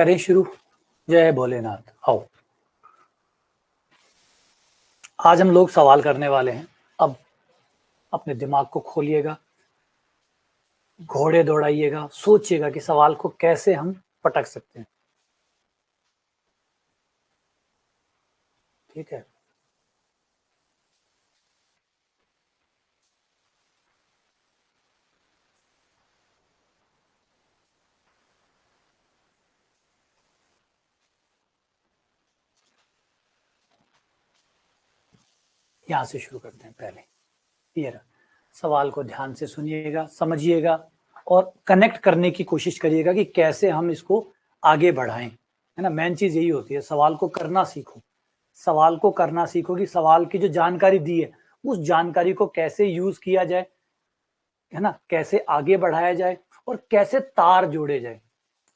करें शुरू। जय भोलेनाथ। आओ, आज हम लोग सवाल करने वाले हैं। अब अपने दिमाग को खोलिएगा, घोड़े दौड़ाइएगा, सोचिएगा कि सवाल को कैसे हम पटक सकते हैं। ठीक है, यहां से शुरू करते हैं। पहले ये रहा, सवाल को ध्यान से सुनिएगा, समझिएगा और कनेक्ट करने की कोशिश करिएगा कि कैसे हम इसको आगे बढ़ाएं। है ना, मेन चीज यही होती है, सवाल को करना सीखो। सवाल को करना सीखो कि सवाल की जो जानकारी दी है उस जानकारी को कैसे यूज किया जाए, है ना, कैसे आगे बढ़ाया जाए और कैसे तार जोड़े जाए।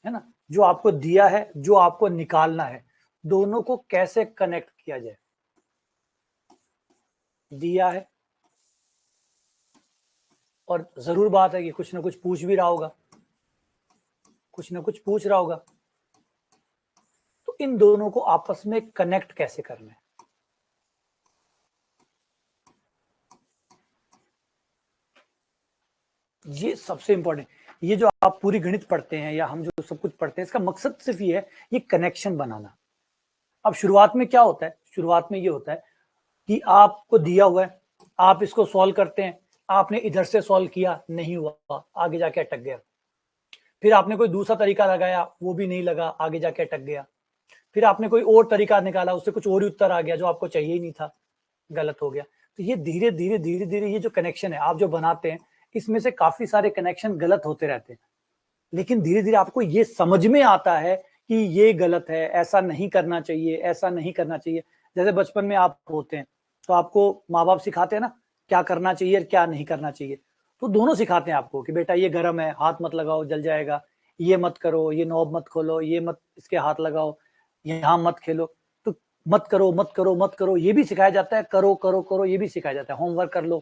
है ना, जो आपको दिया है, जो आपको निकालना है, दोनों को कैसे कनेक्ट किया जाए। दिया है और जरूर बात है कि कुछ ना कुछ पूछ भी रहा होगा, कुछ ना कुछ पूछ रहा होगा, तो इन दोनों को आपस में कनेक्ट कैसे करना है। ये सबसे इंपॉर्टेंट। ये जो आप पूरी गणित पढ़ते हैं या हम जो सब कुछ पढ़ते हैं, इसका मकसद सिर्फ ये है, ये कनेक्शन बनाना। अब शुरुआत में क्या होता है, शुरुआत में ये होता है कि आपको दिया हुआ है, आप इसको सॉल्व करते हैं, आपने इधर से सॉल्व किया, नहीं हुआ, आगे जाके अटक गया। फिर आपने कोई दूसरा तरीका लगाया, वो भी नहीं लगा, आगे जाके अटक गया। फिर आपने कोई और तरीका निकाला, उससे कुछ और ही उत्तर आ गया जो आपको चाहिए ही नहीं था, गलत हो गया। तो ये धीरे धीरे धीरे धीरे ये जो कनेक्शन है आप जो बनाते हैं, इसमें से काफी सारे कनेक्शन गलत होते रहते हैं, लेकिन धीरे धीरे आपको ये समझ में आता है कि ये गलत है, ऐसा नहीं करना चाहिए, ऐसा नहीं करना चाहिए। जैसे बचपन में आप होते हैं तो आपको माँ बाप सिखाते हैं ना, क्या करना चाहिए और क्या नहीं करना चाहिए। तो दोनों सिखाते हैं आपको कि बेटा ये गर्म है, हाथ मत लगाओ, जल जाएगा, ये मत करो, ये नॉब मत खोलो, ये मत इसके हाथ लगाओ, यहाँ मत खेलो। तो मत करो मत करो मत करो ये भी सिखाया जाता है, करो करो करो ये भी सिखाया जाता है। होमवर्क कर लो,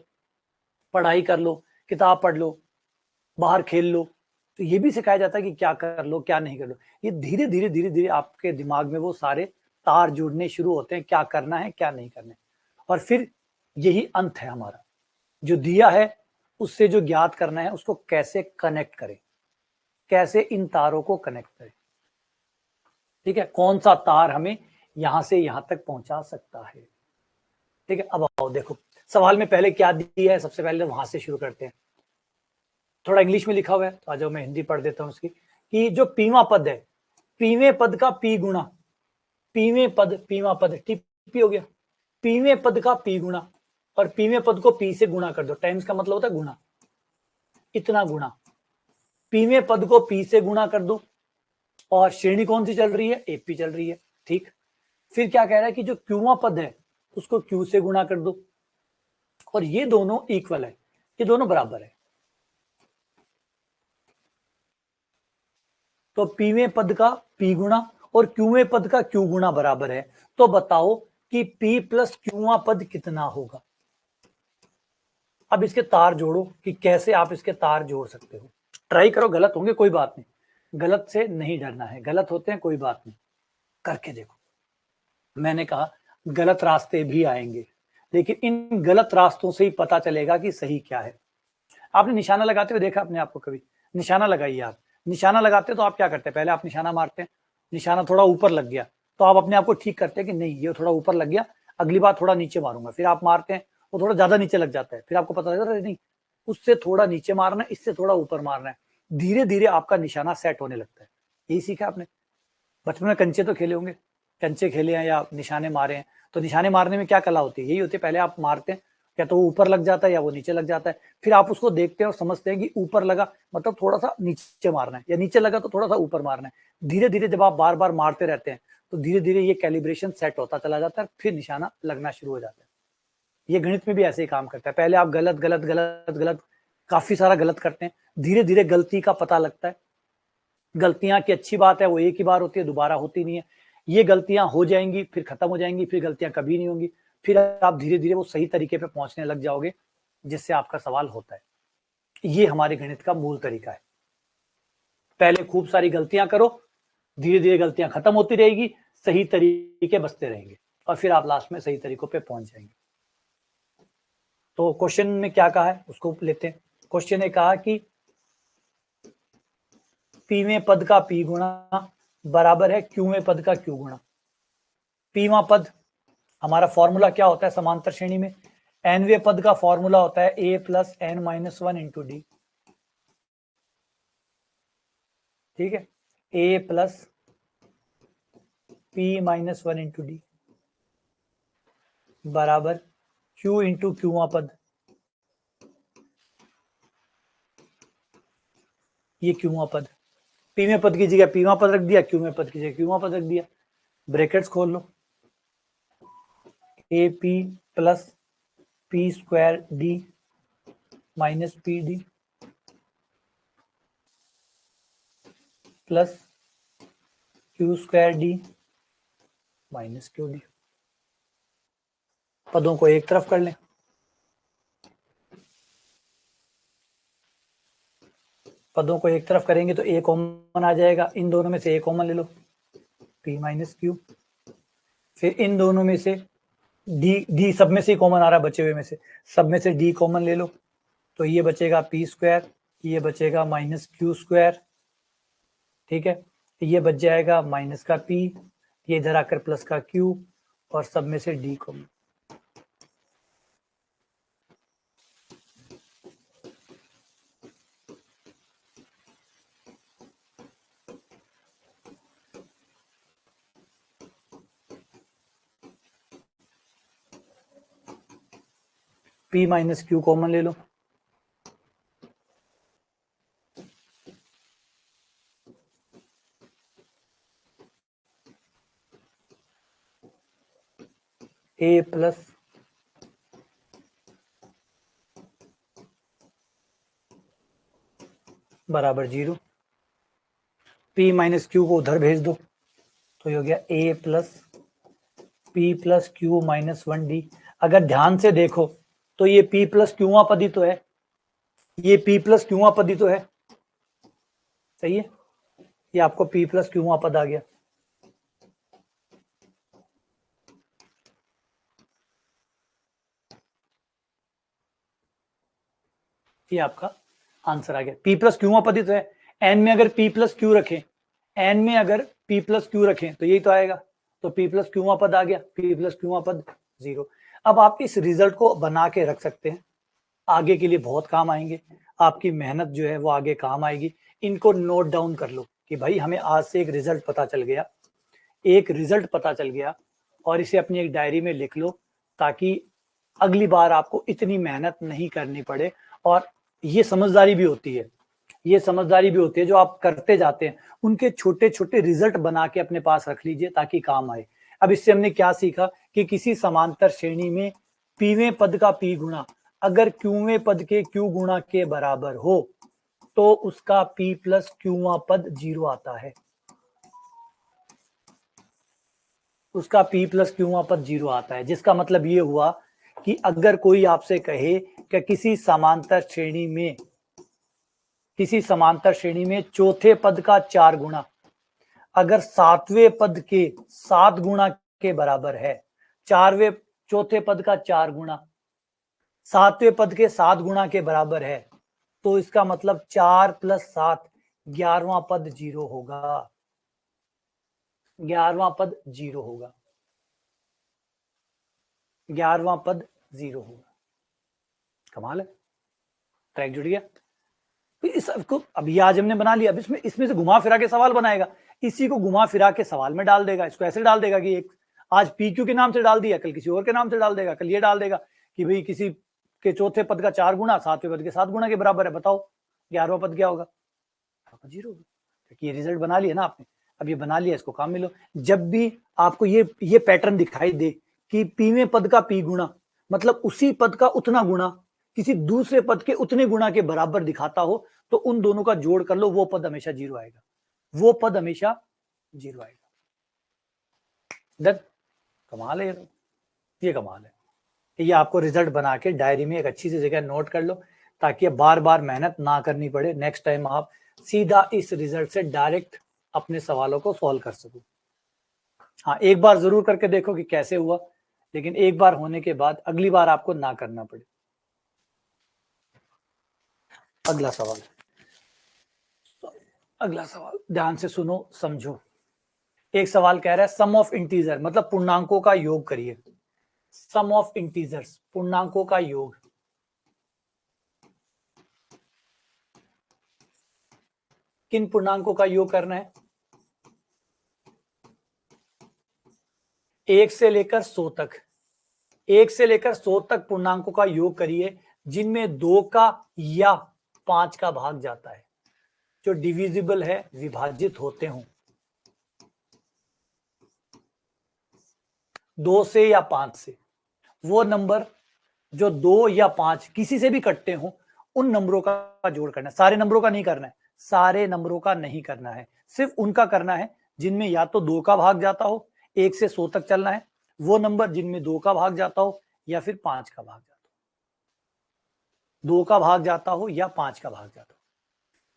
पढ़ाई कर लो, किताब पढ़ लो, बाहर खेल लो, तो ये भी सिखाया जाता है कि क्या कर लो क्या नहीं कर लो। ये धीरे धीरे धीरे धीरे आपके दिमाग में वो सारे तार जुड़ने शुरू होते हैं, क्या करना है क्या नहीं करना है। और फिर यही अंत है हमारा, जो दिया है उससे जो ज्ञात करना है उसको कैसे कनेक्ट करें, कैसे इन तारों को कनेक्ट करें। ठीक है, कौन सा तार हमें यहां से यहां तक पहुंचा सकता है। ठीक है, अब आओ देखो, सवाल में पहले क्या दिया है, सबसे पहले वहां से शुरू करते हैं। थोड़ा इंग्लिश में लिखा हुआ है, तो आ जाओ मैं हिंदी पढ़ देता हूँ उसकी। कि जो पीवा पद है, पीवे पद का पी गुणा, पीवे पद पीवा पद टीपी हो गया, पीवे पद का पी गुणा, और पीवे पद को पी से गुणा कर दो, टाइम्स का मतलब होता है गुणा, इतना गुणा, पीवे पद को पी से गुणा कर दो। और श्रेणी कौन सी चल रही है, एपी चल रही है। ठीक, फिर क्या कह रहा है कि जो क्यूवा पद है उसको क्यू से गुणा कर दो, और ये दोनों इक्वल है, ये दोनों बराबर है। तो पीवे पद का पी गुणा और क्यूवे पद का क्यू गुणा बराबर है। तो बताओ कि पी प्लस क्यूवा पद कितना होगा। अब इसके तार जोड़ो कि कैसे आप इसके तार जोड़ सकते हो। ट्राई करो, गलत होंगे कोई बात नहीं, गलत से नहीं डरना है, गलत होते हैं कोई बात नहीं, करके देखो। मैंने कहा गलत रास्ते भी आएंगे, लेकिन इन गलत रास्तों से ही पता चलेगा कि सही क्या है। आपने निशाना लगाते हुए देखा अपने आप को कभी? निशाना लगाइए आप, निशाना लगाते तो आप क्या करते हैं, पहले आप निशाना मारते हैं, निशाना थोड़ा ऊपर लग गया तो आप अपने आप को ठीक करते हैं कि नहीं ये थोड़ा ऊपर लग गया, अगली बार थोड़ा नीचे मारूंगा। फिर आप मारते हैं, वो थोड़ा ज्यादा नीचे लग जाता है, फिर आपको पता लगता है नहीं उससे थोड़ा नीचे मारना है, इससे थोड़ा ऊपर मारना है। धीरे धीरे आपका निशाना सेट होने लगता है। यही सीखा आपने बचपन में, कंचे तो खेले होंगे, कंचे खेले हैं या निशाने मारे हैं। तो निशाने मारने में क्या कला होती है, यही होती है, पहले आप मारते हैं, या तो वो ऊपर लग जाता है या वो नीचे लग जाता है। फिर आप उसको देखते हैं और समझते हैं कि ऊपर लगा मतलब थोड़ा सा नीचे मारना है, या नीचे लगा तो थोड़ा सा ऊपर मारना है। धीरे धीरे जब आप बार बार मारते रहते हैं तो धीरे धीरे ये कैलिब्रेशन सेट होता चला जाता है, फिर निशाना लगना शुरू हो जाता है। ये गणित में भी ऐसे ही काम करता है, पहले आप गलत गलत गलत गलत काफी सारा गलत करते हैं, धीरे धीरे गलती का पता लगता है। गलतियां की अच्छी बात है, वो एक ही बार होती है, दोबारा होती नहीं है। ये गलतियां हो जाएंगी फिर खत्म हो जाएंगी, फिर गलतियां कभी नहीं होंगी, फिर आप धीरे धीरे वो सही तरीके पे पहुंचने लग जाओगे जिससे आपका सवाल होता है। ये हमारे गणित का मूल तरीका है, पहले खूब सारी गलतियां करो, धीरे धीरे गलतियां खत्म होती रहेगी, सही तरीके बचते रहेंगे और फिर आप लास्ट में सही तरीकों पे पहुंच जाएंगे। तो क्वेश्चन में क्या कहा है उसको लेते हैं। क्वेश्चन ने कहा कि पीवें पद का पी गुणा बराबर है क्यूवें पद का क्यू गुणा। पीवा पद हमारा फॉर्मूला क्या होता है समांतर श्रेणी में, एनवे पद का फॉर्मूला होता है A plus N minus one into D. ठीक है, A plus P minus one into D बराबर क्यू इंटू क्यूवा पद, ये क्यूवा पद। पीवें पद की जगह पीवा पद रख दिया, क्यूवें पद की जगह क्यूवा पद रख दिया। ब्रैकेट्स खोल लो, A P plus P square D minus P D plus Q square D minus Q D. पदों को एक तरफ कर लें, पदों को एक तरफ करेंगे तो ए कॉमन आ जाएगा, इन दोनों में से ए कॉमन ले लो, पी माइनस क्यू। फिर इन दोनों में से डी सब में से कॉमन आ रहा है, बचे हुए में से सब में से डी कॉमन ले लो, तो ये बचेगा पी स्क्वायर, ये बचेगा माइनस क्यू स्क्वायर। ठीक है, ये बच जाएगा माइनस का पी, ये इधर आकर प्लस का क्यू और सब में से D common. P minus Q common ले लो, ए प्लस बराबर 0, पी माइनस क्यू को उधर भेज दो तो ये हो गया A plus P plus Q minus one D. अगर ध्यान से देखो तो ये पी प्लस क्यूवा पद ही तो है, ये पी प्लस क्यूवा पद ही तो है, सही है, ये आपको पी प्लस क्यूवा पद आ गया। ये आपका आंसर आ गया, पी प्लस क्यूवा पद ही तो है। एन में अगर पी प्लस क्यू रखें, एन में अगर पी प्लस क्यू रखें तो यही तो आएगा, तो पी प्लस क्यूवा पद आ गया, पी प्लस क्यूवा पद 0। अब आप इस रिजल्ट को बना के रख सकते हैं, आगे के लिए बहुत काम आएंगे, आपकी मेहनत जो है वो आगे काम आएगी। इनको नोट डाउन कर लो कि भाई हमें आज से एक रिजल्ट पता चल गया, एक रिजल्ट पता चल गया, और इसे अपनी एक डायरी में लिख लो ताकि अगली बार आपको इतनी मेहनत नहीं करनी पड़े। और ये समझदारी भी होती है, ये समझदारी भी होती है जो आप करते जाते हैं, उनके छोटे छोटे रिजल्ट बना के अपने पास रख लीजिए ताकि काम आए। अब इससे हमने क्या सीखा कि किसी समांतर श्रेणी में पीवें पद का पी गुणा अगर क्यूवें पद के क्यू गुणा के बराबर हो तो उसका पी प्लस क्यूवा पद 0 आता है, उसका पी प्लस क्यूवा पद 0 आता है। जिसका मतलब ये हुआ कि अगर कोई आपसे कहे कि किसी समांतर श्रेणी में चौथे पद का 4 गुणा अगर सातवें पद के 7 गुणा के बराबर है, चौथे पद का 4 गुणा सातवें पद के 7 गुणा के बराबर है, तो इसका मतलब 4 प्लस 7 11वां पद 0 होगा, 11वां पद 0 होगा, 11वां पद 0 होगा। कमाल है, ट्रैक जुड़ गया। इसको अभी आज हमने बना लिया, अब इसमें से घुमा फिरा के सवाल बनाएगा, इसी को घुमा फिरा के सवाल में डाल देगा। इसको ऐसे डाल देगा कि एक आज पी क्यू के नाम से डाल दिया, कल किसी और के नाम से डाल देगा, कल ये डाल देगा कि भाई किसी के चौथे पद का 4 गुणा सातवें पद के 7 गुणा के बराबर है, बताओ 11वां पद क्या होगा, 0 होगा। क्योंकि ये रिजल्ट बना लिया ना आपने, अब ये बना लिया, इसको काम में लो। जब भी आपको ये पैटर्न दिखाई दे कि पीवें पद का पी गुणा मतलब उसी पद का उतना गुणा किसी दूसरे पद के उतने गुणा के बराबर दिखाता हो तो उन दोनों का जोड़ कर लो, वो पद हमेशा 0 आएगा, वो पद हमेशा 0 आएगा। देख कमाल है, ये कमाल है। ये आपको रिजल्ट बना के डायरी में एक अच्छी सी जगह नोट कर लो ताकि बार बार मेहनत ना करनी पड़े। नेक्स्ट टाइम आप सीधा इस रिजल्ट से डायरेक्ट अपने सवालों को सॉल्व कर सकूं। हाँ, एक बार जरूर करके देखो कि कैसे हुआ, लेकिन एक बार होने के बाद अगली बार आपको ना करना पड़े। अगला सवाल, अगला सवाल ध्यान से सुनो, समझो। एक सवाल कह रहा है सम ऑफ इंटीजर, मतलब पूर्णांकों का योग करिए। सम ऑफ इंटीजर्स, पूर्णांकों का योग। किन पूर्णांकों का योग करना है? 1 से लेकर 100 तक। 1 से लेकर 100 तक पूर्णांकों का योग करिए जिनमें 2 का या 5 का भाग जाता है, जो डिविजिबल है, विभाजित होते हों 2 से या 5 से। वो नंबर जो 2 या 5 किसी से भी कटते हों, उन नंबरों का जोड़ करना है। सारे नंबरों का नहीं करना है, सारे नंबरों का नहीं करना है, सिर्फ उनका करना है जिनमें या तो 2 का भाग जाता हो, 1 से 100 तक चलना है, वो नंबर जिनमें 2 का भाग जाता हो या फिर 5 का भाग जाता हो। 2 का भाग जाता हो या 5 का भाग जाता हो।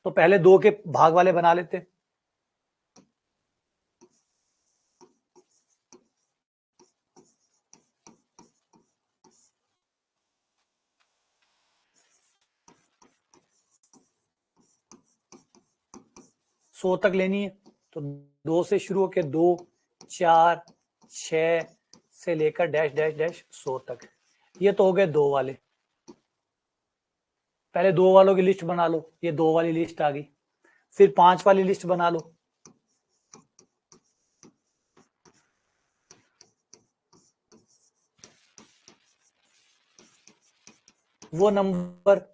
तो पहले 2 के भाग वाले बना लेते। सौ तक लेनी है तो 2 से शुरू होकर 2, 4, 6 से लेकर डैश डैश डैश 100 तक। ये तो हो गए 2 वाले। पहले 2 वालों की लिस्ट बना लो, ये 2 वाली लिस्ट आ गई। फिर 5 वाली लिस्ट बना लो। वो नंबर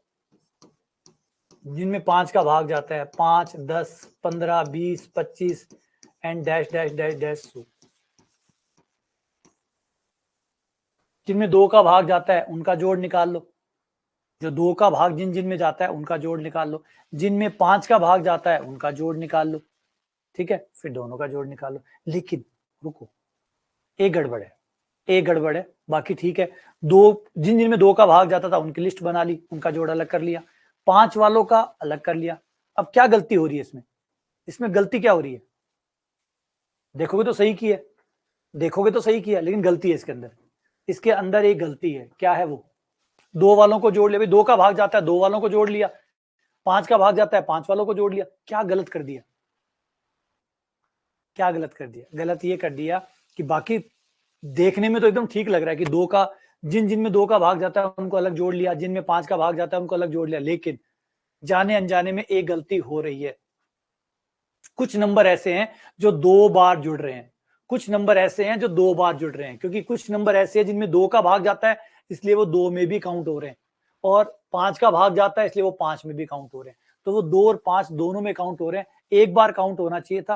जिनमें 5 का भाग जाता है, 5, 10, 15, 20, 25 and dash dash dash dash 100। जिनमें 2 का भाग जाता है उनका जोड़ निकाल लो। जो 2 का भाग जिन जिन में जाता है उनका जोड़ निकाल लो। जिनमें 5 का भाग जाता है उनका जोड़ निकाल लो। ठीक है, फिर दोनों का जोड़ निकाल लो। लेकिन रुको, एक गड़बड़ है, एक गड़बड़ है, बाकी ठीक है। जिन जिनमें 2 का भाग जाता था उनकी लिस्ट बना ली, उनका जोड़ अलग कर लिया। 5 वालों का अलग कर लिया। अब क्या गलती हो रही है इसमें? इसमें गलती क्या हो रही है? देखोगे तो सही की है, देखोगे तो सही किया, लेकिन गलती है इसके अंदर। इसके अंदर एक गलती है। क्या है वो? 2 वालों को जोड़ लिया। भाई 2 का भाग जाता है, 2 वालों को जोड़ लिया। 5 का भाग जाता है, 5 वालों को जोड़ लिया। क्या गलत कर दिया? क्या गलत कर दिया? गलत ये कर दिया कि बाकी देखने में तो एकदम ठीक लग रहा है कि 2 का, जिन जिनमें 2 का भाग जाता है उनको अलग जोड़ लिया, जिनमें 5 का भाग जाता है उनको अलग जोड़ लिया। लेकिन जाने अनजाने में एक गलती हो रही है। कुछ नंबर ऐसे हैं जो 2 बार जुड़ रहे हैं, कुछ नंबर ऐसे हैं जो 2 बार जुड़ रहे हैं, क्योंकि कुछ नंबर ऐसे हैं जिनमें 2 का भाग जाता है इसलिए वो 2 में भी काउंट हो रहे हैं, और 5 का भाग जाता है इसलिए वो 5 में भी काउंट हो रहे हैं। तो वो 2 और 5 दोनों में काउंट हो रहे हैं। एक बार काउंट होना चाहिए था,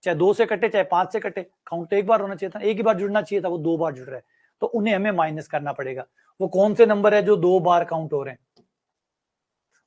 चाहे 2 से कटे चाहे 5 से कटे, काउंट तो एक बार होना चाहिए था। एक ही बार जुड़ना चाहिए था, वो 2 बार जुड़ रहा है, तो उन्हें हमें माइनस करना पड़ेगा। वो कौन से नंबर है जो 2 बार काउंट हो रहे हैं?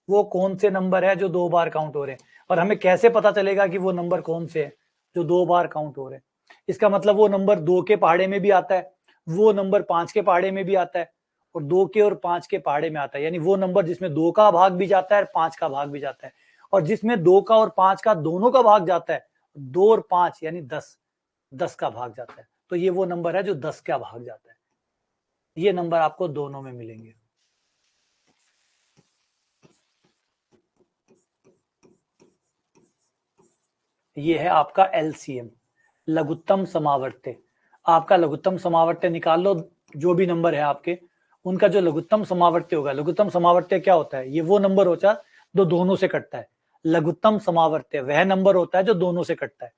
वो कौन से नंबर है जो 2 बार काउंट हो रहे हैं? और हमें कैसे पता चलेगा कि वो नंबर कौन से है जो 2 बार काउंट हो रहे हैं? इसका मतलब वो नंबर 2 के पहाड़े में भी आता है, वो नंबर 5 के पहाड़े में भी आता है, और 2 के और 5 के पहाड़े में आता है। यानी वो नंबर जिसमें 2 का भाग भी जाता है और 5 का भाग भी जाता है, और जिसमें 2 का और 5 का दोनों का भाग जाता है, 2 और 5 यानी 10 का भाग जाता है। तो ये वो नंबर है जो 10 का भाग जाता है। ये नंबर आपको दोनों में मिलेंगे। ये है आपका एलसीएम, लघुत्तम समावर्त्य। आपका लघुत्तम समावर्त्य निकाल लो। जो भी नंबर है आपके, उनका जो लघुत्तम समावर्त्य होगा। लघुत्तम समावर्त्य क्या होता है? ये वो नंबर होता है जो दोनों से कटता है। लघुत्तम समावर्त्य वह नंबर होता है जो दोनों से कटता है।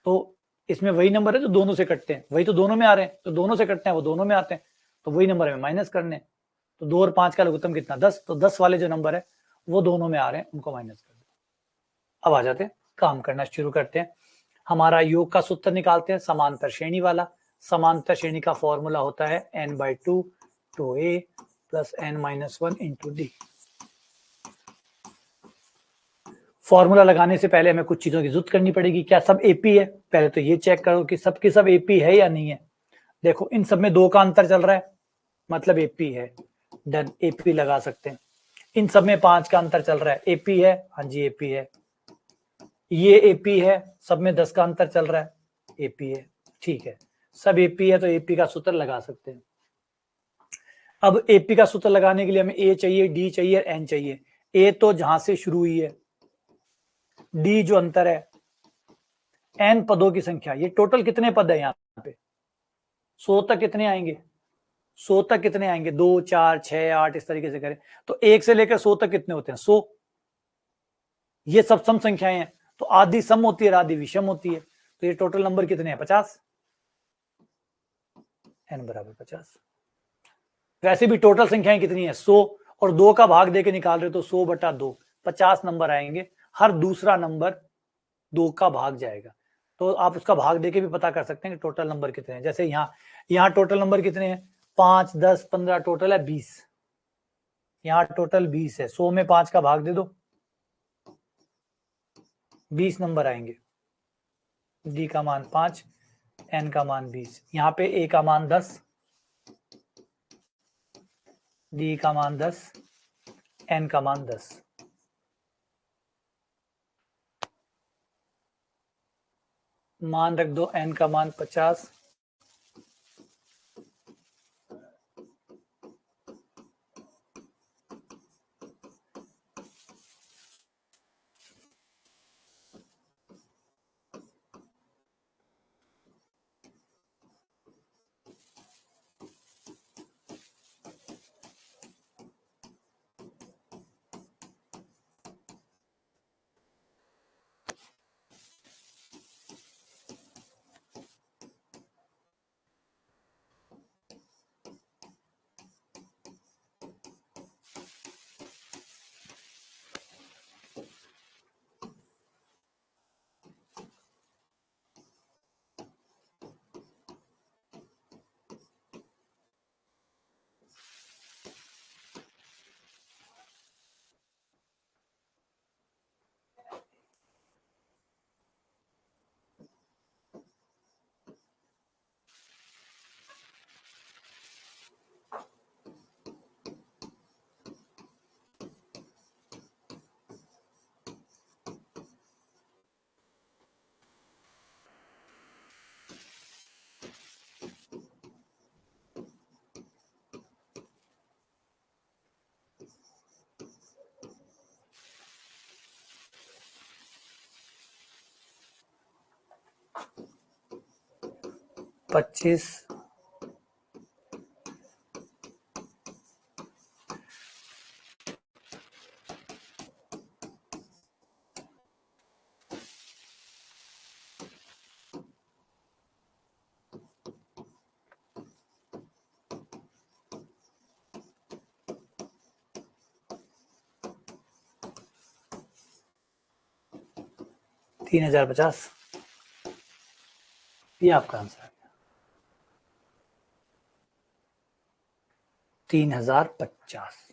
तो इसमें वही नंबर है जो दोनों से कटते हैं, वही तो दोनों में आ रहे हैं, तो दोनों से कटते हैं वो दोनों में आते हैं, तो वही नंबर हमें माइनस करने हैं। तो 2 और 5 का लघुत्तम कितना? 10। तो 10 वाले जो नंबर है वो दोनों में आ रहे हैं, उनको माइनस कर दो। अब आ जाते हैं, काम करना शुरू करते हैं। हमारा योग का सूत्र निकालते हैं, समांतर श्रेणी वाला। समांतर श्रेणी का फॉर्मूला होता है n/2 2a plus n-1 into D. Formula लगाने से पहले हमें कुछ चीजों की जरूरत करनी पड़ेगी। क्या सब एपी है? पहले तो ये चेक करो कि सबके सब एपी है या नहीं है। देखो इन सब में 2 का अंतर चल रहा है, मतलब एपी है, डन, एपी लगा सकते हैं। इन सब में 5 का अंतर चल रहा है, एपी है, हाँ जी एपी है। ये एपी है, सब में 10 का अंतर चल रहा है, एपी है, ठीक है, सब एपी है तो एपी का सूत्र लगा सकते हैं। अब एपी का सूत्र लगाने के लिए हमें ए चाहिए, डी चाहिए, एन चाहिए। ए तो जहां से शुरू हुई है, डी जो अंतर है, एन पदों की संख्या, ये टोटल कितने पद है यहाँ पे, 100 तक कितने आएंगे, 100 तक कितने आएंगे, 2 4 6 8 इस तरीके से करें तो 1 से लेकर 100 तक कितने होते हैं, 100। ये सब सम संख्याएं हैं तो आधी सम होती है, आधी विषम होती है, तो ये टोटल नंबर कितने हैं, 50, एन बराबर 50। वैसे भी टोटल संख्याएं कितनी है, 100, और 2 का भाग देके निकाल रहे तो 100/2, 50 नंबर आएंगे। हर दूसरा नंबर 2 का भाग जाएगा, तो आप उसका भाग देके भी पता कर सकते हैं कि टोटल नंबर कितने हैं। जैसे यहाँ टोटल नंबर कितने हैं, 5 10 15, टोटल है 20, यहाँ टोटल 20 है, 100 में 5 का भाग दे दो, 20 नंबर आएंगे। डी का मान 5, एन का मान 20, यहाँ पे ए का मान 10, डी का मान 10, एन का मान 10। मान रख दो, एन का मान 50, पच्चीस, 3050, ये आपका आंसर है, 3050।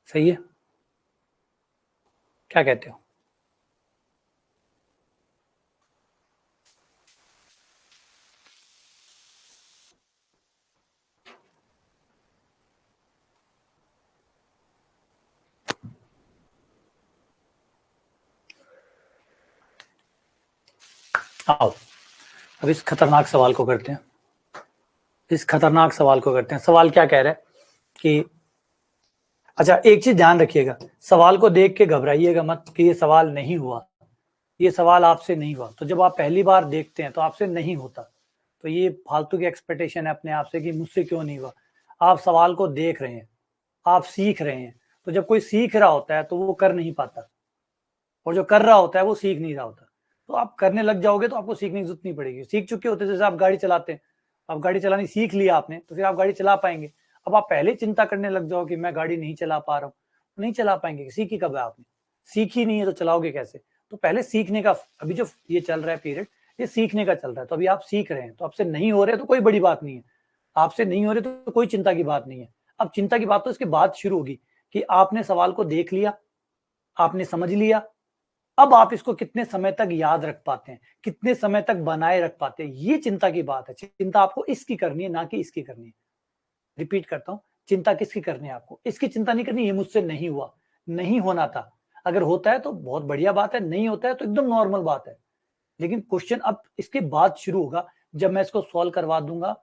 सही है, क्या कहते हो? आओ अब इस खतरनाक सवाल को करते हैं, इस खतरनाक सवाल को करते हैं। सवाल क्या कह रहा है कि, अच्छा एक चीज ध्यान रखिएगा, सवाल को देख के घबराइएगा मत कि ये सवाल नहीं हुआ, ये सवाल आपसे नहीं हुआ। तो जब आप पहली बार देखते हैं तो आपसे नहीं होता, तो ये फालतू की एक्सपेक्टेशन है अपने आप से कि मुझसे क्यों नहीं हुआ। आप सवाल को देख रहे हैं, आप सीख रहे हैं, तो जब कोई सीख रहा होता है तो वो कर नहीं पाता, और जो कर रहा होता है वो सीख नहीं रहा होता। तो आप करने लग जाओगे तो आपको सीखने की जरूरत नहीं पड़ेगी, सीख चुके होते। जैसे आप गाड़ी चलाते हैं, आप गाड़ी चलानी सीख लिया आपने, तो फिर आप गाड़ी चला पाएंगे। अब आप पहले चिंता करने लग जाओ कि मैं गाड़ी नहीं चला पा रहा हूँ, नहीं चला पाएंगे। सीखी कब है आपने, सीखी नहीं है तो चलाओगे कैसे? तो पहले सीखने का, अभी जो ये चल रहा है पीरियड, ये सीखने का चल रहा है। तो अभी आप सीख रहे हैं, तो आपसे नहीं हो रहे तो कोई बड़ी बात नहीं है, आपसे नहीं हो रहे तो कोई चिंता की बात नहीं है। अब चिंता की बात तो इसके बाद शुरू होगी कि आपने सवाल को देख लिया, आपने समझ लिया, अब आप इसको कितने समय तक याद रख पाते हैं, कितने समय तक बनाए रख पाते हैं, ये चिंता की बात है। चिंता आपको इसकी करनी है, ना कि इसकी करनी है। रिपीट करता हूं, चिंता किसकी करनी है आपको? इसकी चिंता नहीं करनी, ये मुझसे नहीं हुआ, नहीं होना था। अगर होता है तो बहुत बढ़िया बात है, नहीं होता है तो एकदम नॉर्मल बात है। लेकिन क्वेश्चन अब इसके बाद शुरू होगा, जब मैं इसको सॉल्व करवा दूंगा,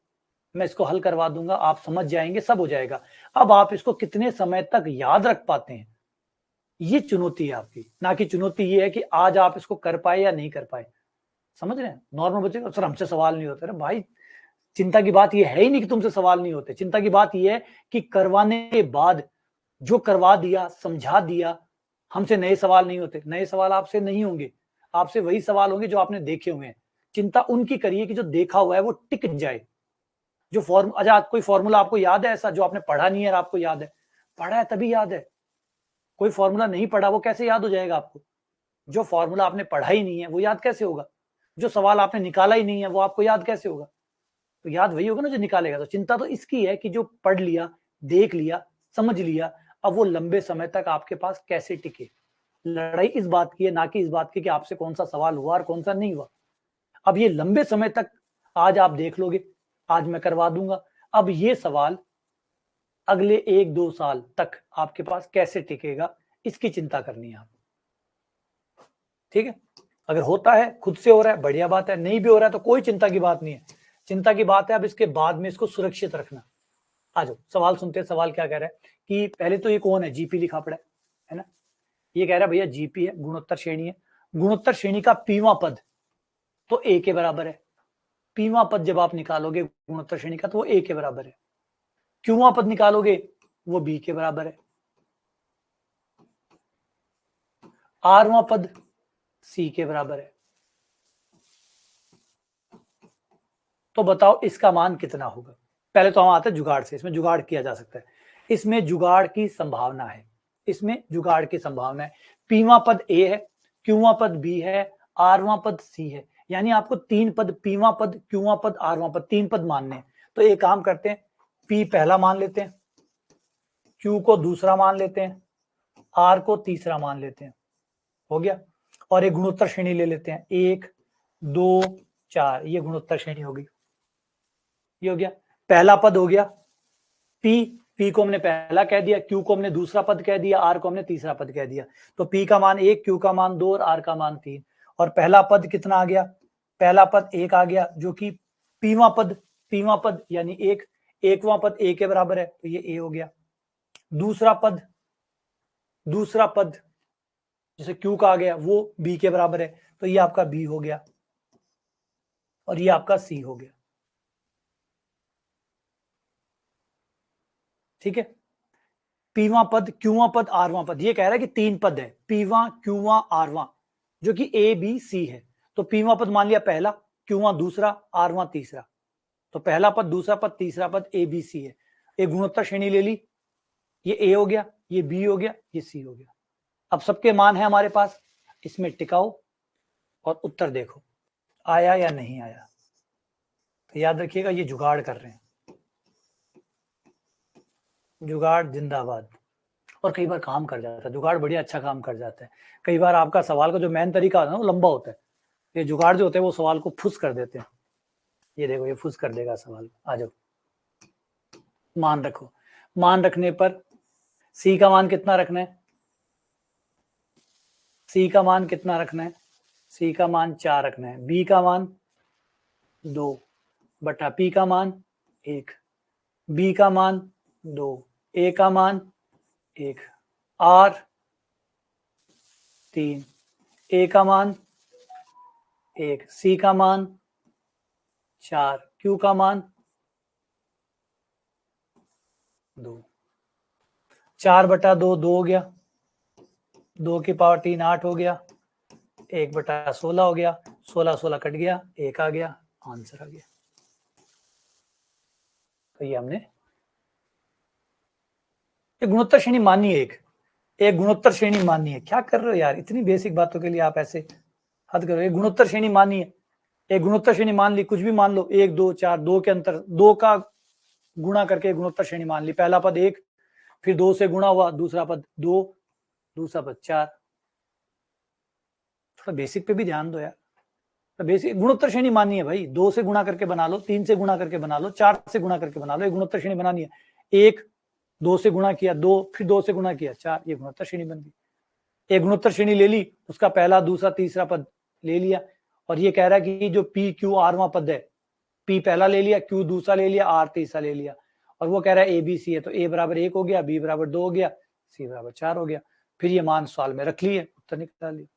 मैं इसको हल करवा दूंगा, आप समझ जाएंगे, सब हो जाएगा। अब आप इसको कितने समय तक याद रख पाते हैं, ये चुनौती है आपकी, ना कि चुनौती ये है कि आज आप इसको कर पाए या नहीं कर पाए। समझ रहे हैं? नॉर्मल बच्चे सर हमसे सवाल नहीं होते। भाई चिंता की बात ये है ही नहीं कि तुमसे सवाल नहीं होते। चिंता की बात ये है कि करवाने के बाद जो करवा दिया, समझा दिया, हमसे नए सवाल नहीं होते। नए सवाल आपसे नहीं होंगे, आपसे वही सवाल होंगे जो आपने देखे हुए हैं। चिंता उनकी करिए कि जो देखा हुआ है वो टिक जाए। जो अच्छा कोई फॉर्मूला आपको याद है ऐसा जो आपने पढ़ा नहीं है और आपको याद है? पढ़ा है तभी याद है। कोई फॉर्मूला नहीं पढ़ा वो कैसे याद हो जाएगा आपको? जो फॉर्मूला आपने पढ़ा ही नहीं है वो याद कैसे होगा? जो सवाल आपने निकाला ही नहीं है वो आपको याद कैसे होगा? तो याद वही होगा ना जो निकालेगा। तो चिंता तो इसकी है कि जो पढ़ लिया, देख लिया, समझ लिया, अब वो लंबे समय तक आपके पास कैसे टिके। लड़ाई इस बात की है, ना कि इस बात की कि आपसे कौन सा सवाल हुआ और कौन सा नहीं हुआ। अब ये लंबे समय तक आज आप देख लोगे, आज मैं करवा दूंगा। अब ये सवाल अगले 1-2 साल तक आपके पास कैसे टिकेगा, इसकी चिंता करनी है आप। ठीक है? अगर होता है, खुद से हो रहा है, बढ़िया बात है। नहीं भी हो रहा है तो कोई चिंता की बात नहीं है। चिंता की बात है अब इसके बाद में इसको सुरक्षित रखना। आ जाओ सवाल सुनते हैं। सवाल क्या कह रहा है कि पहले तो ये कौन है? जीपी लिखा पड़ा है ना। ये कह रहा है भैया जीपी है, गुणोत्तर श्रेणी है। गुणोत्तर श्रेणी का पीवां पद तो ए के बराबर है। पीवां पद जब आप निकालोगे गुणोत्तर श्रेणी का तो वो ए के बराबर है। क्यूवां पद निकालोगे वो बी के बराबर है। आरवां पद सी के बराबर है। तो बताओ इसका मान कितना होगा? पहले तो हम आते हैं जुगाड़ से। इसमें जुगाड़ किया जा सकता है, इसमें जुगाड़ की संभावना है, इसमें जुगाड़ की संभावना है। पीवां पद ए है, क्यूवां पद बी है, आरवां पद सी है। यानी आपको 3 पद, पीवां पद, क्यूवां पद, आरवां पद, 3 पद मानने हैं। तो एक काम करते हैं, पी पहला मान लेते हैं, क्यू को दूसरा मान लेते हैं, आर को तीसरा मान लेते हैं। हो गया। और एक गुणोत्तर श्रेणी ले लेते हैं, 1 2 4, ये गुणोत्तर श्रेणी होगी। ये हो गया, पहला पद हो गया पी। पी को हमने पहला कह दिया, क्यू को हमने दूसरा पद कह दिया, आर को हमने तीसरा पद कह दिया। तो पी का मान 1, क्यू का मान 2 और आर का मान 3। और पहला पद कितना आ गया? पहला पद 1 आ गया, जो कि पीवां पद यानी 1। एकवां पद ए के बराबर है तो ये ए हो गया। दूसरा पद जैसे क्यू का आ गया वो बी के बराबर है तो ये आपका बी हो गया और ये आपका सी हो गया। ठीक है। पीवां पद, क्यूवां पद, आरवां पद, ये कह रहा है कि 3 पद है, पीवां, क्यूवां, आरवां, जो कि ए बी सी है। तो पीवां पद मान लिया पहला, क्यूवां दूसरा, आरवां तीसरा। तो पहला पद, दूसरा पद, तीसरा पद ए बी सी है। एक गुणोत्तर श्रेणी ले ली, ये ए हो गया, ये बी हो गया, ये सी हो गया। अब सबके मान है हमारे पास, इसमें टिकाओ और उत्तर देखो आया या नहीं आया। तो याद रखिएगा ये जुगाड़ कर रहे हैं, जुगाड़ जिंदाबाद। और कई बार काम कर जाता है जुगाड़, बढ़िया अच्छा काम कर जाता है। कई बार आपका सवाल का जो मेन तरीका होता है ना वो लंबा होता है, ये जुगाड़ जो होते हैं वो सवाल को फुस कर देते हैं। ये देखो ये फुस कर देगा सवाल। आ जाओ, मान रखो। मान रखने पर सी का मान कितना रखना है? सी का मान कितना रखना है? सी का मान 4 रखना है। बी का मान 2 बटा पी का मान 1, बी का मान 2, ए का मान 1, आर 3, ए का मान 1, सी का मान 4, क्यू का मान 2। 4 बटा 2 2 हो गया, 2 की पावर 3 8 हो गया, 1 बटा 16 हो गया, 16 16 कट गया, 1 आ गया, आंसर आ गया। तो ये हमने एक गुणोत्तर श्रेणी मानी है, एक गुणोत्तर श्रेणी मानी है। क्या कर रहे हो यार, इतनी बेसिक बातों के लिए आप ऐसे हद करो। एक गुणोत्तर श्रेणी मानी है, एक गुणोत्तर श्रेणी मान ली, कुछ भी मान लो, 1 2 4, 2 के अंतर, 2 का गुणा करके गुणोत्तर श्रेणी मान ली। पहला पद 1, फिर 2 से गुणा हुआ, दूसरा पद 2, दूसरा पद 4। तो बेसिक पे भी ध्यान दो यार। तो बेसिक गुणोत्तर श्रेणी माननी है भाई, 2 से गुणा करके बना लो, 3 से गुणा करके बना लो, 4 से गुणा करके बना लो, एक गुणोत्तर श्रेणी बनानी है। 1 2 से गुणा किया 2, फिर 2 से गुणा किया 4, ये गुणोत्तर श्रेणी बन गई। एक गुणोत्तर श्रेणी ले ली, उसका पहला दूसरा तीसरा पद ले लिया, और ये कह रहा है कि जो पी क्यू आरवां पद है, पी पहला ले लिया, क्यू दूसरा ले लिया, आर तीसरा ले लिया, और वो कह रहा है ए बी सी है, तो ए बराबर 1 हो गया, बी बराबर 2 हो गया, सी बराबर 4 हो गया। फिर ये मान सवाल में रख लिए, उत्तर निकाल लिया।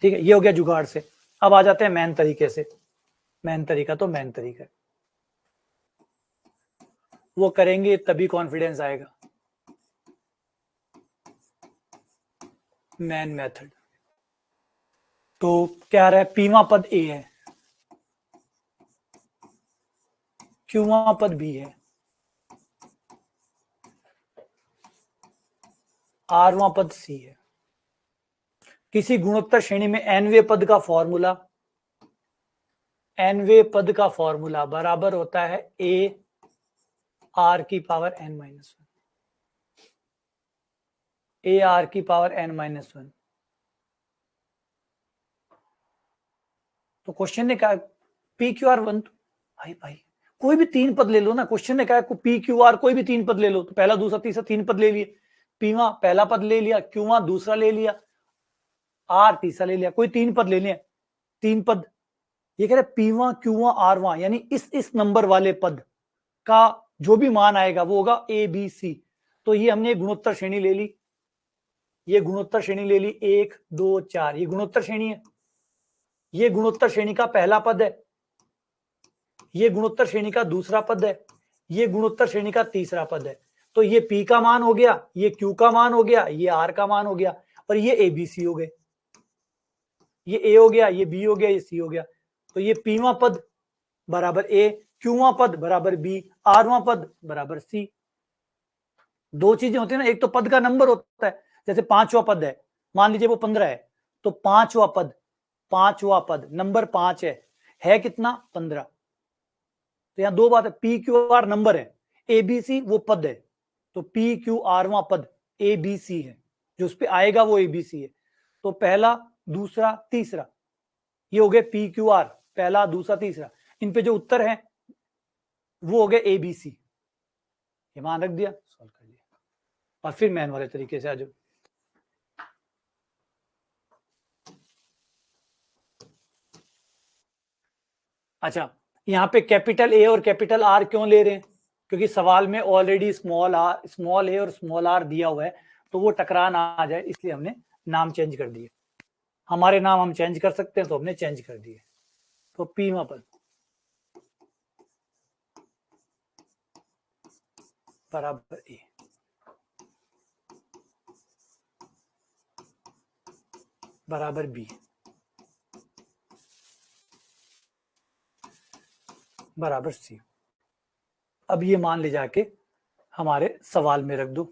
ठीक है, ये हो गया जुगाड़ से। अब आ जाते हैं मैन तरीके से। मैन तरीका तो मैन तरीका है, वो करेंगे तभी कॉन्फिडेंस आएगा। मैन मेथड तो क्या रहा है, पीवां पद ए है, क्यूवां पद बी है, आरवां पद सी है। किसी गुणोत्तर श्रेणी में एनवे पद का फॉर्मूला, एनवे पद का फॉर्मूला बराबर होता है ए आर की power N minus one, A R की पावर एन माइनस वन। तो क्वेश्चन ने कहा पी क्यू आर वन, भाई भाई कोई भी 3 पद ले लो ना, क्वेश्चन ने कहा पी क्यू आर कोई भी 3 पद ले लो, तो पहला दूसरा तीसरा 3 पद ले लिए, पीवा पहला पद ले लिया, क्यूवा दूसरा ले लिया, आर तीसरा ले लिया, कोई 3 पद ले लिया, 3 पद। ये कह रहे पीवा क्यूवा आरवा, यानी इस नंबर वाले पद का जो भी मान आएगा वो होगा ए बी सी। तो ये हमने गुणोत्तर श्रेणी ले ली, ये गुणोत्तर श्रेणी ले ली 1 2 4, ये गुणोत्तर श्रेणी है, ये गुणोत्तर श्रेणी का पहला पद है, ये गुणोत्तर श्रेणी का दूसरा पद है, ये गुणोत्तर श्रेणी का तीसरा पद है। तो ये P का मान हो गया, ये Q का मान हो गया, ये R का मान हो गया, और ये ABC हो गए, ये A हो गया, ये B हो गया, ये C हो गया। तो ये Pवां पद बराबर A, Qवां पद बराबर B, Rवां पद बराबर C। दो चीजें होती है ना, एक तो पद का नंबर होता है, जैसे 5वां पद है, मान लीजिए वो 15 है, तो 5वां पद नंबर 5 है कितना 15। तो यहां दो बात है, पी क्यू आर नंबर है, एबीसी वो पद है, तो पी क्यू आरवां पद एबीसी है, जो उस पर आएगा वो एबीसी है। तो पहला दूसरा तीसरा ये हो गए पी क्यू आर, पहला दूसरा तीसरा, इन पे जो उत्तर है वो हो गए एबीसी, ये मान रख दिया, सॉल्व कर दिया। और फिर मैन वाले तरीके से आ जाओ। अच्छा, यहाँ पे कैपिटल ए और कैपिटल आर क्यों ले रहे हैं, क्योंकि सवाल में ऑलरेडी स्मॉल ए और स्मॉल आर दिया हुआ है, तो वो टकरान आ जाए, इसलिए हमने नाम चेंज कर दिए। हमारे नाम हम चेंज कर सकते हैं, तो हमने चेंज कर दिए। तो पी वहां पर बराबर ए, बराबर बी, बराबर सी। अब ये मान ले जाके हमारे सवाल में रख दो,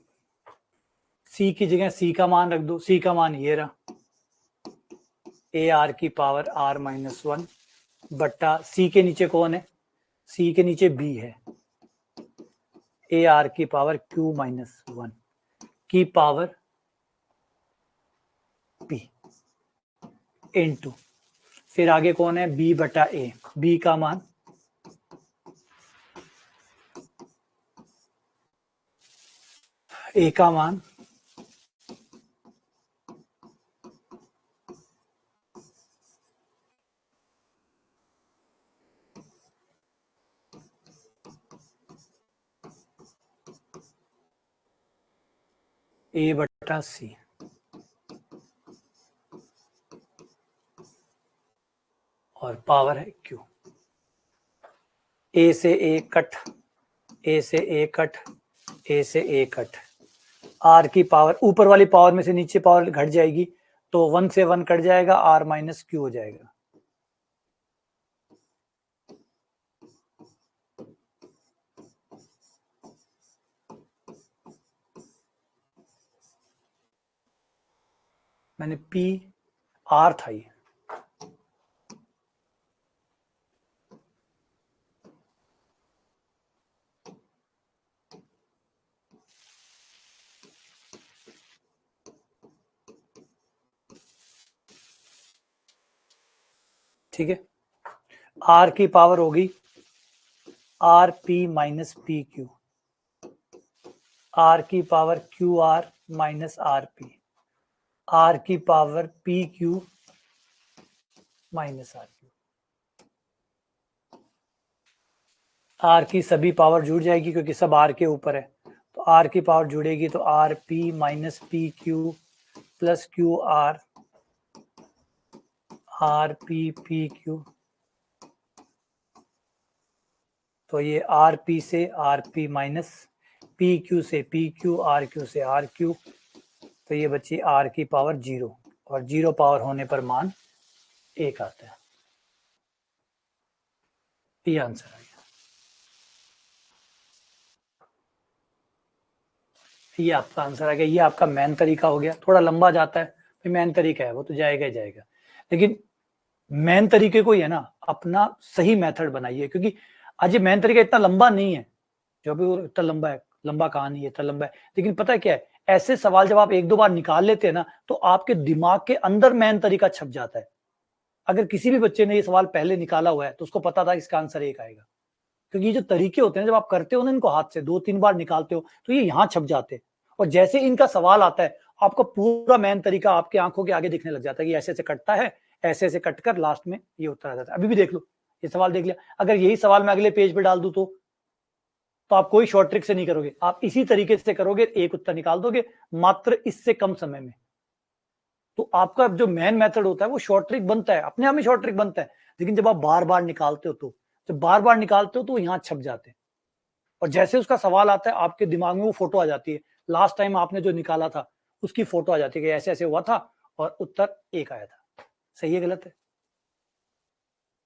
सी की जगह सी का मान रख दो, सी का मान ये रहा, ए आर की पावर आर माइनस वन बट्टा सी के नीचे कौन है, सी के नीचे बी है, ए आर की पावर क्यू माइनस वन की पावर पी इनटू, फिर आगे कौन है बी बटा ए, बी का मान ए का मान ए बटा सी, और पावर है क्यू। ए से ए कट, ए से ए कट, ए से ए कट, आर की पावर ऊपर वाली पावर में से नीचे पावर घट जाएगी, तो 1 से 1 कट जाएगा, आर माइनस क्यू हो जाएगा। मैंने पी आर था ये, ठीक है, आर की पावर होगी R P minus P Q, R की power Q R minus R P, R की power P Q minus R Q. R की सभी पावर जुड़ जाएगी क्योंकि सब आर के ऊपर है, तो आर की पावर जुड़ेगी तो are P minus P Q plus Q R, R P P Q, तो ये आर पी से are P minus P Q से पी क्यू, आर क्यू से आर क्यू, तो ये बची आर की पावर 0, और 0 पावर होने पर मान 1 आता है। ये आंसर आ गया। ये आपका आंसर आ गया। ये आपका मेन तरीका हो गया, थोड़ा लंबा जाता है, फिर मेन तरीका है वो तो जाएगा ही जाएगा, लेकिन मेन तरीके को ही है ना अपना सही मेथड बनाइए, क्योंकि आज ये मेन तरीका इतना लंबा नहीं है, जो भी इतना लंबा है, लंबा कहानी है, इतना लंबा है, लेकिन पता है क्या है, ऐसे सवाल जब आप 1-2 बार निकाल लेते हैं ना, तो आपके दिमाग के अंदर मेन तरीका छप जाता है। अगर किसी भी बच्चे ने ये सवाल पहले निकाला हुआ है तो उसको पता था इसका आंसर 1 आएगा, क्योंकि ये जो तरीके होते हैं जब आप करते हो ना इनको हाथ से 2-3 बार निकालते हो तो ये यहाँ छप जाते हैं, और जैसे इनका सवाल आता है आपका पूरा मेन तरीका आपके आंखों के आगे दिखने लग जाता है कि ऐसे ऐसे कटता है, ऐसे ऐसे कटकर लास्ट में ये उत्तर आ जाता है। अभी भी देख लो, ये सवाल देख लिया, अगर यही सवाल मैं अगले पेज पे डाल दूं तो आप कोई शॉर्ट ट्रिक से नहीं करोगे, आप इसी तरीके से करोगे, एक उत्तर निकाल दोगे मात्र इससे कम समय में। तो आपका जो मेन मेथड होता है वो शॉर्ट ट्रिक बनता है, अपने आप में शॉर्ट ट्रिक बनता है, लेकिन जब आप बार बार निकालते हो तो जब बार बार निकालते हो तो यहाँ छप जाते हैं, और जैसे उसका सवाल आता है आपके दिमाग में वो फोटो आ जाती है, लास्ट टाइम आपने जो निकाला था उसकी फोटो आ जाती है कि ऐसे ऐसे हुआ था और उत्तर 1 आया था। सही है गलत है?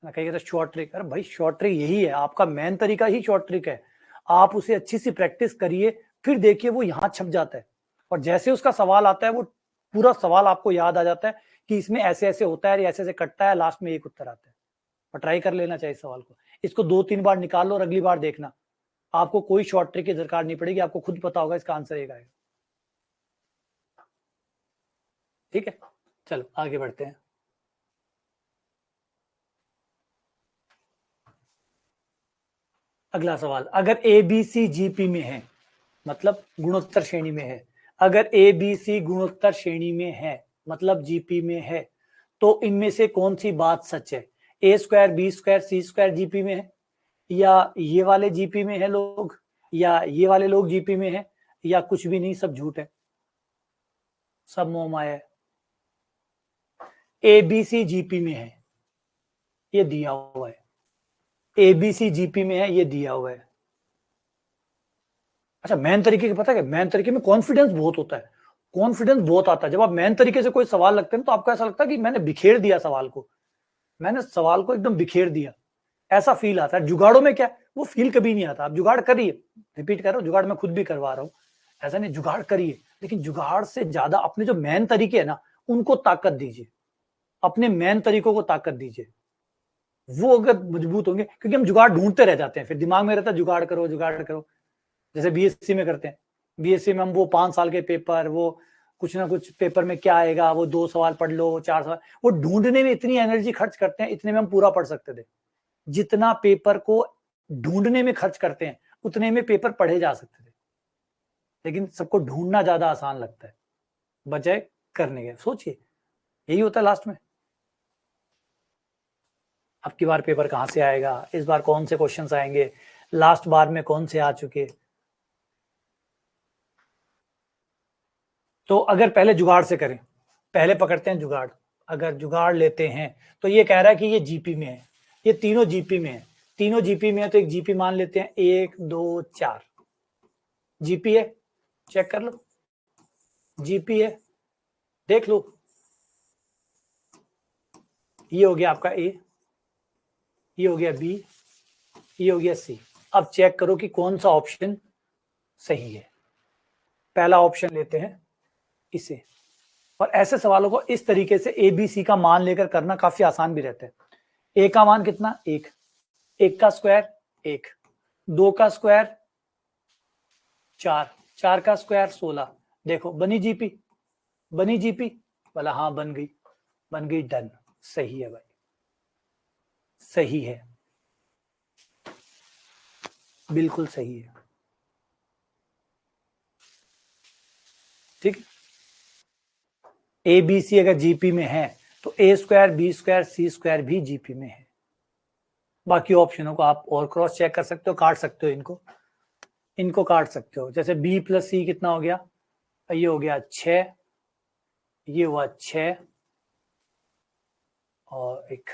कहिए शॉर्ट ट्रिक, अरे भाई शॉर्ट ट्रिक यही है, आपका मेन तरीका ही शॉर्ट ट्रिक है, आप उसे अच्छी सी प्रैक्टिस करिए, फिर देखिए वो यहाँ छप जाता है, और जैसे उसका सवाल आता है वो पूरा सवाल आपको याद आ जाता है कि इसमें ऐसे ऐसे होता है, ऐसे ऐसे कटता है, लास्ट में एक उत्तर आता है। और ट्राई कर लेना चाहिए सवाल को, इसको 2-3 बार निकाल लो और अगली बार देखना, आपको कोई शॉर्ट ट्रिक की दरकार नहीं पड़ेगी, आपको खुद पता होगा इसका आंसर 1 आएगा। ठीक है, चलो आगे बढ़ते हैं। अगला सवाल, अगर ए बी सी जीपी में है, मतलब गुणोत्तर श्रेणी में है, अगर ए बी सी गुणोत्तर श्रेणी में है मतलब जीपी में है, तो इनमें से कौन सी बात सच है? ए स्क्वायर बी स्क्वायर सी स्क्वायर जीपी में है, या ये वाले जीपी में है लोग, या ये वाले लोग जीपी में है, या कुछ भी नहीं, सब झूठ है, सब मोह माया है। ए बी सी जीपी में है, ये दिया हुआ है, ए बी सी जीपी में है, ये दिया हुआ है। अच्छा, मेन तरीके का पता है, मेन तरीके में कॉन्फिडेंस बहुत होता है, कॉन्फिडेंस बहुत आता है, जब आप मेन तरीके से कोई सवाल लगते हैं तो आपको ऐसा लगता है कि मैंने बिखेर दिया सवाल को, मैंने सवाल को एकदम बिखेर दिया, ऐसा फील आता है। जुगाड़ों में क्या, वो फील कभी नहीं आता। आप जुगाड़ करिए, रिपीट कर रहा हूँ, जुगाड़ मैं खुद भी करवा रहा हूँ, ऐसा नहीं, जुगाड़ करिए, लेकिन जुगाड़ से ज्यादा अपने जो मेन तरीके है ना उनको ताकत दीजिए, अपने मेन तरीकों को ताकत दीजिए, वो अगर मजबूत होंगे, क्योंकि हम जुगाड़ ढूंढते रह जाते हैं, फिर दिमाग में रहता है जुगाड़ करो जुगाड़ करो, जैसे बीएससी में करते हैं, बीएससी में हम वो 5 साल के पेपर, वो कुछ ना कुछ पेपर में क्या आएगा, वो 2 सवाल पढ़ लो, 4 सवाल, वो ढूंढने में इतनी एनर्जी खर्च करते हैं, इतने में हम पूरा पढ़ सकते थे। जितना पेपर को ढूंढने में खर्च करते हैं उतने में पेपर पढ़े जा सकते थे, लेकिन सबको ढूंढना ज्यादा आसान लगता है बजाय करने के। सोचिए, यही होता है लास्ट में, अब की बार पेपर कहां से आएगा, इस बार कौन से क्वेश्चंस आएंगे, लास्ट बार में कौन से आ चुके। तो अगर पहले जुगाड़ से करें, पहले पकड़ते हैं जुगाड़, अगर जुगाड़ लेते हैं तो ये कह रहा है कि ये जीपी में है, ये तीनों जीपी में है, तीनों जीपी में है, तो एक जीपी मान लेते हैं, 1 2 4 जीपी है, चेक कर लो, जीपी है, देख लो, ये हो गया आपका ए, ये हो गया बी, ये हो गया सी। अब चेक करो कि कौन सा ऑप्शन सही है। पहला ऑप्शन लेते हैं इसे, और ऐसे सवालों को इस तरीके से ए बी सी का मान लेकर करना काफी आसान भी रहता है। ए का मान कितना, 1, 1 का स्क्वायर 1, 2 का स्क्वायर 4, 4 का स्क्वायर 16, देखो बनी जीपी, बनी जीपी, बोला हाँ बन गई, बन गई, डन, सही है भाई। सही है, बिल्कुल सही है। ठीक, ए बी सी अगर जीपी में है तो ए स्क्वायर बी स्क्वायर सी स्क्वायर भी जीपी में है। बाकी ऑप्शनों को आप और क्रॉस चेक कर सकते हो, काट सकते हो, इनको काट सकते हो। जैसे बी प्लस सी कितना हो गया, ये हो गया 6, ये हुआ 6, और एक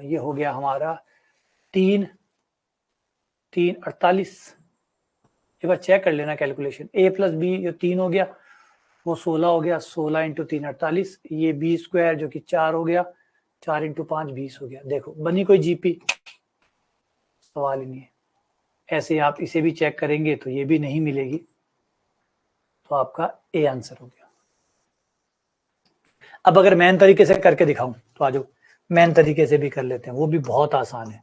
ये हो गया हमारा 3, 3 48। एक बार चेक कर लेना कैलकुलेशन, ए प्लस बी जो 3 हो गया वो 16 हो गया, 16 इंटू 3 48, ये बी स्क्वायर जो कि 4 हो गया, 4 इंटू 5 20 हो गया। देखो बनी कोई जीपी, सवाल ही नहीं है। ऐसे आप इसे भी चेक करेंगे तो ये भी नहीं मिलेगी, तो आपका ए आंसर हो गया। अब अगर मैन तरीके से करके दिखाऊं तो आ जाओ, मैन तरीके से भी कर लेते हैं, वो भी बहुत आसान है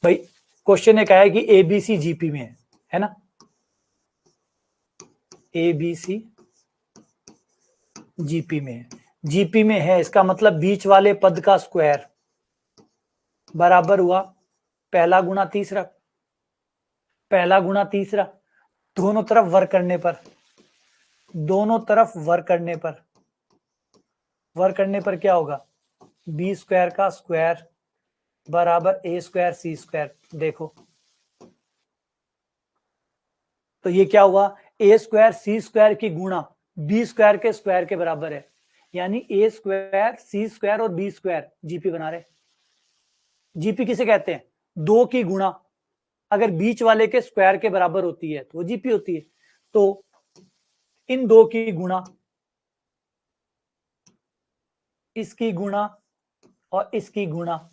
भाई। क्वेश्चन ने कहा है कि एबीसी जीपी में है ना, एबीसी जीपी में है, जीपी में है, इसका मतलब बीच वाले पद का स्क्वायर बराबर हुआ पहला गुना तीसरा, पहला गुना तीसरा, दोनों तरफ वर्क करने पर, दोनों तरफ वर्क करने पर, वर्क करने पर क्या होगा, बी स्क्वायर का स्क्वायर बराबर ए स्क्वायर सी स्क्वायर। देखो तो ये क्या हुआ, ए स्क्वायर सी स्क्वायर की गुणा बी स्क्वायर के स्क्वायर के बराबर है, यानी ए स्क्वायर सी स्क्वायर और बी स्क्वायर जीपी बना रहे। जीपी किसे कहते हैं, दो की गुणा अगर बीच वाले के स्क्वायर के बराबर होती है तो वो जीपी होती है। तो इन दो की गुणा, इसकी गुणा और इसकी गुणा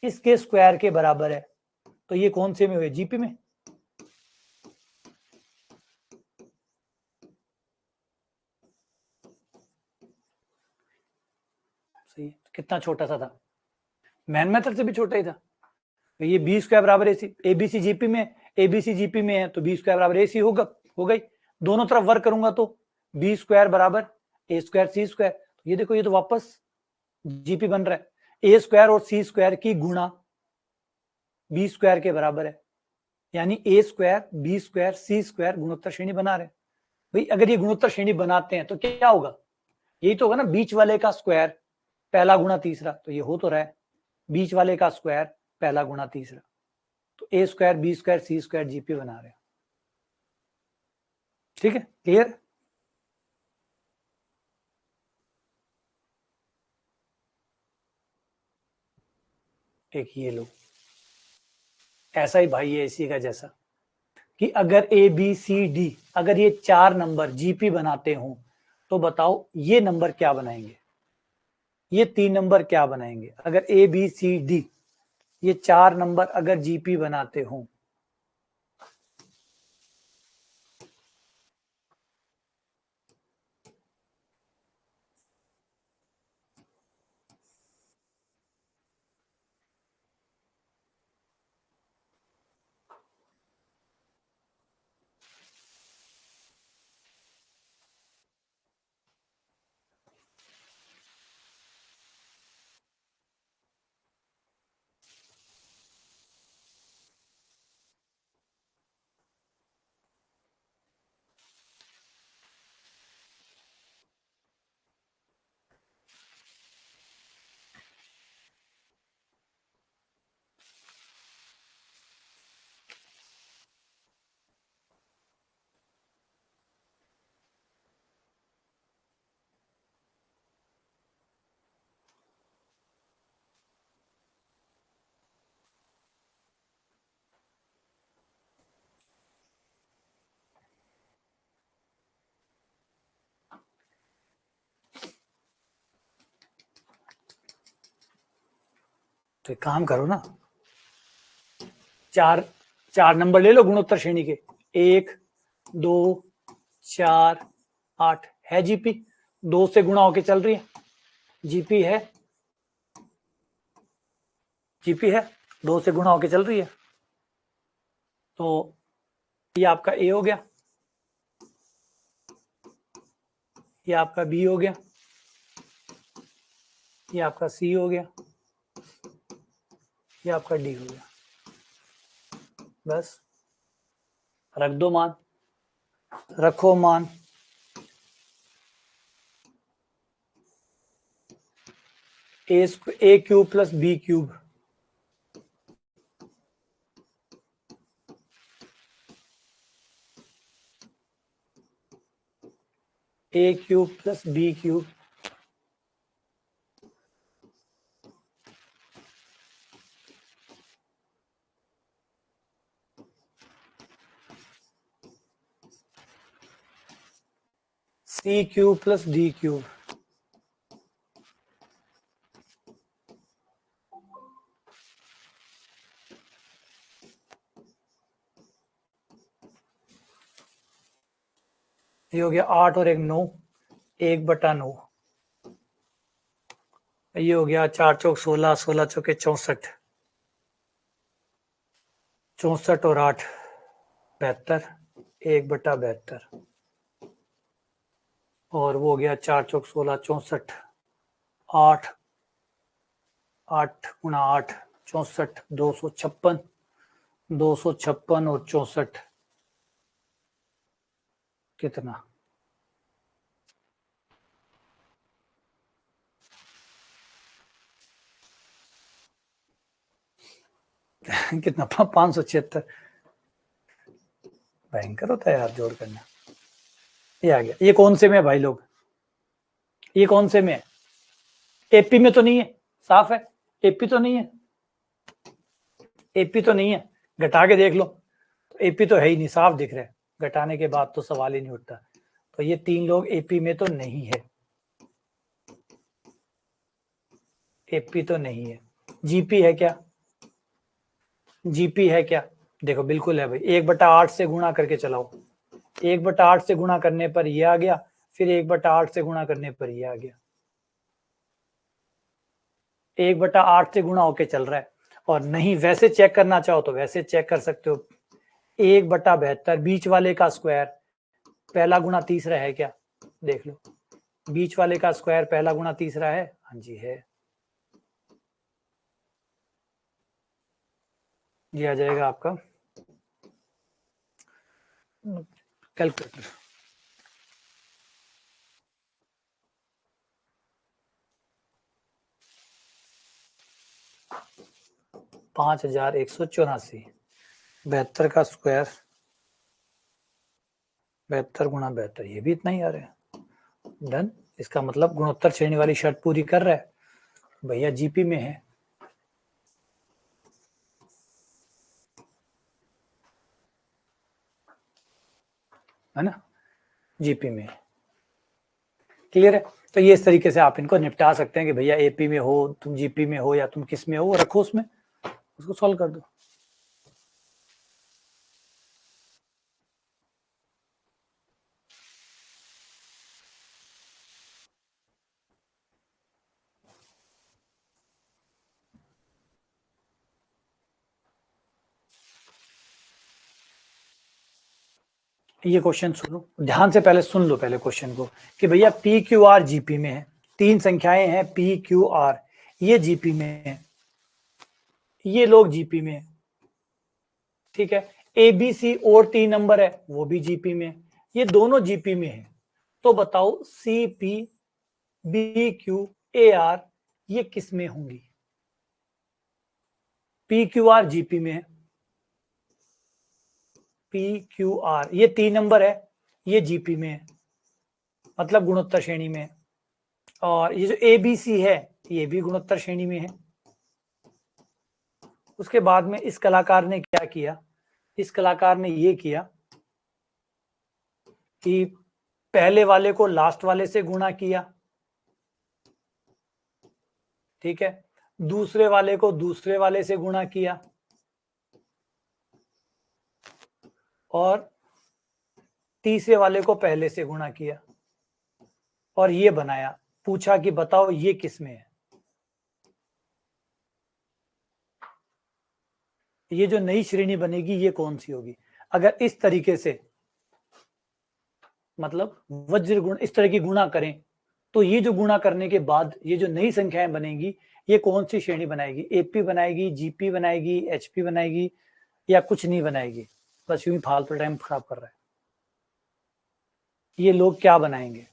इसके स्क्वायर के बराबर है, तो ये कौन से में हुए, जीपी में। सही है, कितना छोटा सा था, मैन मेथड से भी छोटा ही था। तो ये बी स्क्वायर बराबर ए सी, ए बी सी जीपी में, ए बी सी जीपी में है तो बी स्क्वायर बराबर ए सी होगा, हो गई। दोनों तरफ वर्क करूंगा तो बी स्क्वायर बराबर ए स्क्वायर सी स्क्वायर, ये देखो ये तो वापस जीपी बन रहा है, ए स्क्वायर और सी स्क्वायर की गुणा बी स्क्वायर के बराबर है, यानी ए स्क्वायर बी स्क्वायर सी स्क्वायर गुणोत्तर श्रेणी बना रहे हैं। भाई अगर ये गुणोत्तर श्रेणी बनाते हैं तो क्या होगा, यही तो होगा ना, बीच वाले का स्क्वायर पहला गुणा तीसरा, तो ये हो तो रहा है बीच वाले का स्क्वायर पहला गुणा तीसरा, तो ए स्क्वायर बी स्क्वायर सी स्क्वायर जीपी बना रहे हैं। ठीक है, क्लियर। एक ये लो, ऐसा ही भाई है इसी का जैसा, कि अगर ए बी सी डी अगर ये 4 नंबर जीपी बनाते हो तो बताओ ये नंबर क्या बनाएंगे, ये 3 नंबर क्या बनाएंगे। अगर ए बी सी डी ये 4 नंबर अगर जीपी बनाते हो, तो एक काम करो ना, 4 नंबर ले लो गुणोत्तर श्रेणी के, 1 2 4 8 है जीपी, 2 से गुणा होके चल रही है, जीपी है, जीपी है, 2 से गुणा होके चल रही है, तो ये आपका ए हो गया, ये आपका बी हो गया, ये आपका सी हो गया, ये आपका डी हो गया। बस रख दो मान, रखो मान। ए क्यूब प्लस बी क्यूब, ए क्यूब प्लस बी क्यूब, सी क्यूब प्लस डी क्यूब, ये हो गया 8 और 1 9, 1/9। ये हो गया 4 चौक 16, 16 चौके 64, 64 और 8 72, 1/72। और वो हो गया 4 चौक 16, 64, 8 8 गुणा 8 64, 256, 256 और 64 कितना? कितना? 576। भयंकर होता है यार जोड़ करना। ये आ गया। ये कौन से में है भाई लोग? ये कौन से में है? एपी में तो नहीं है, साफ है। एपी तो नहीं है, एपी तो नहीं है। घटा के देख लो, एपी तो है ही नहीं, साफ दिख रहा है। घटाने के बाद तो सवाल ही नहीं उठता। तो ये 3 लोग एपी में तो नहीं है, एपी तो नहीं है। जीपी है क्या? जीपी है क्या? देखो बिल्कुल है भाई। 1/8 से गुणा करके चलाओ। 1/8 से गुणा करने पर ये आ गया, फिर 1/8 से गुणा करने पर ये आ गया। 1/8 से गुणा होके चल रहा है। और नहीं वैसे चेक करना चाहो तो वैसे चेक कर सकते हो। 1/72 बीच वाले का स्क्वायर, पहला गुणा तीसरा है क्या? देख लो, बीच वाले का स्क्वायर पहला गुणा तीसरा है। हाँ जी है। ये आ जाएगा आपका कैलकुलेटर। 5184। 72 का स्क्वायर, 72 गुणा 72, ये भी इतना ही आ रहा है। डन। इसका मतलब गुणोत्तर श्रेणी वाली शर्त पूरी कर रहा है भैया, जीपी में है ना, जीपी में। क्लियर है? तो ये इस तरीके से आप इनको निपटा सकते हैं कि भैया एपी में हो तुम, जीपी में हो या तुम किस में हो, रखो उसमें, उसको सॉल्व कर दो। ये क्वेश्चन सुनो ध्यान से, पहले सुन लो पहले क्वेश्चन को कि भैया पी क्यू आर जीपी में है। 3 संख्याएं हैं पी क्यू आर, ये जीपी में है, ये लोग जीपी में है। ठीक है, ए बी सी और 3 नंबर है वो भी जीपी में है, ये दोनों जीपी में है। तो बताओ C P B Q A R ये किस में होंगी? पी क्यू आर जीपी में है, पी क्यू आर ये 3 नंबर है, ये जीपी में है, मतलब गुणोत्तर श्रेणी में है। और ये जो ए बी सी है ये भी गुणोत्तर श्रेणी में है। उसके बाद में इस कलाकार ने क्या किया? इस कलाकार ने ये किया कि पहले वाले को लास्ट वाले से गुणा किया, ठीक है, दूसरे वाले को दूसरे वाले से गुणा किया, और तीसरे वाले को पहले से गुणा किया, और ये बनाया। पूछा कि बताओ ये किस में है? ये जो नई श्रेणी बनेगी ये कौन सी होगी? अगर इस तरीके से मतलब वज्र गुण इस तरह की गुणा करें तो ये जो गुणा करने के बाद ये जो नई संख्याएं बनेगी, ये कौन सी श्रेणी बनाएगी? एपी बनाएगी, जीपी बनाएगी, एचपी बनाएगी, या कुछ नहीं बनाएगी? बस यूं ही फालतू टाइम खराब कर रहा है। ये लोग क्या बनाएंगे?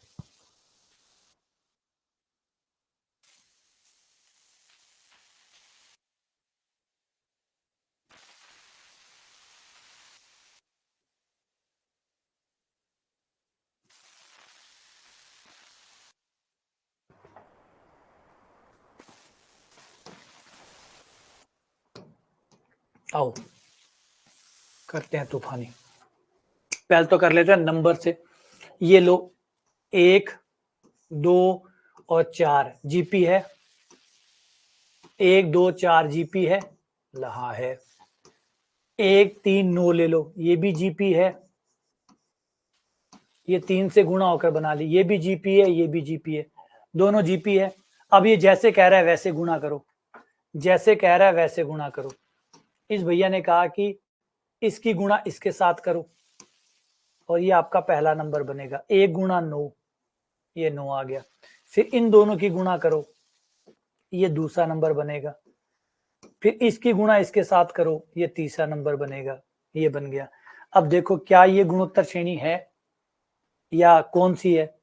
आओ करते हैं तूफानी। पहले तो कर लेते हैं नंबर से। ये लो 1, 2 और 4 जीपी है। 1, 2, 4 जीपी है, लहा है। 1, 3, 9 ले लो, ये भी जीपी है। ये 3 से गुणा होकर बना ली, ये भी जीपी है, ये भी जीपी है, दोनों जीपी है। अब ये जैसे कह रहा है वैसे गुणा करो, जैसे कह रहा है वैसे गुणा करो। इस भैया ने कहा कि इसकी गुणा इसके साथ करो, और ये आपका पहला नंबर बनेगा। 1 गुणा 9, ये 9 आ गया। फिर इन दोनों की गुणा करो, ये दूसरा नंबर बनेगा। फिर इसकी गुणा इसके साथ करो, ये तीसरा नंबर बनेगा, ये बन गया। अब देखो क्या ये गुणोत्तर श्रेणी है या कौन सी है?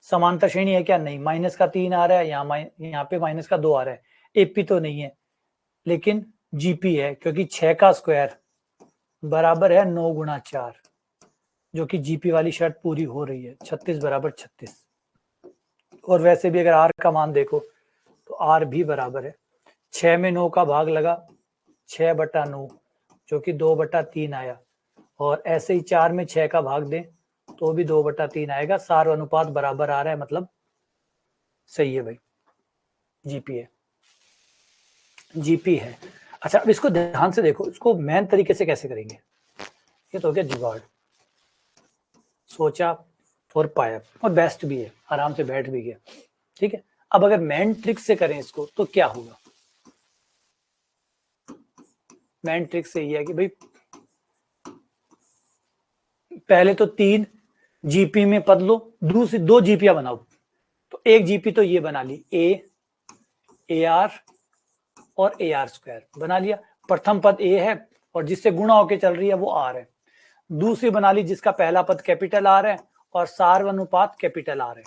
समांतर श्रेणी है क्या? नहीं। माइनस का 3 आ रहा है, यहाँ पे माइनस का 2 आ रहा है। एपी तो नहीं है, लेकिन जीपी है, क्योंकि 6 का स्क्वायर बराबर है 9 गुणा 4, जो कि जीपी वाली शर्त पूरी हो रही है। 36 बराबर 36। और वैसे भी अगर आर का मान देखो तो आर भी बराबर है 6 में 9 का भाग लगा, 6/9, जो कि 2/3 आया। और ऐसे ही 4 में 6 का भाग दें तो भी 2/3 आएगा। सार अनुपात बराबर आ रहा है, मतलब सही है भाई, जीपी है, जीपी है। अच्छा, अब इसको ध्यान से देखो, इसको मेन तरीके से कैसे करेंगे। ये तो हो गया जुगाड़, सोचा और पाया, और बेस्ट भी है, आराम से बैठ भी गया। ठीक है, अब अगर मेन ट्रिक से करें इसको तो क्या होगा? मेन ट्रिक से ये है कि भाई पहले तो 3 जीपी में पद लो, दूसरी 2 जीपियां बनाओ। तो एक जीपी तो ये बना ली, ए आर और ए आर स्क्वायर बना लिया। प्रथम पद ए है और जिससे गुणा होके चल रही है वो आर है। दूसरी बना ली जिसका पहला पद कैपिटल आर है और सार्वनुपात कैपिटल आर है।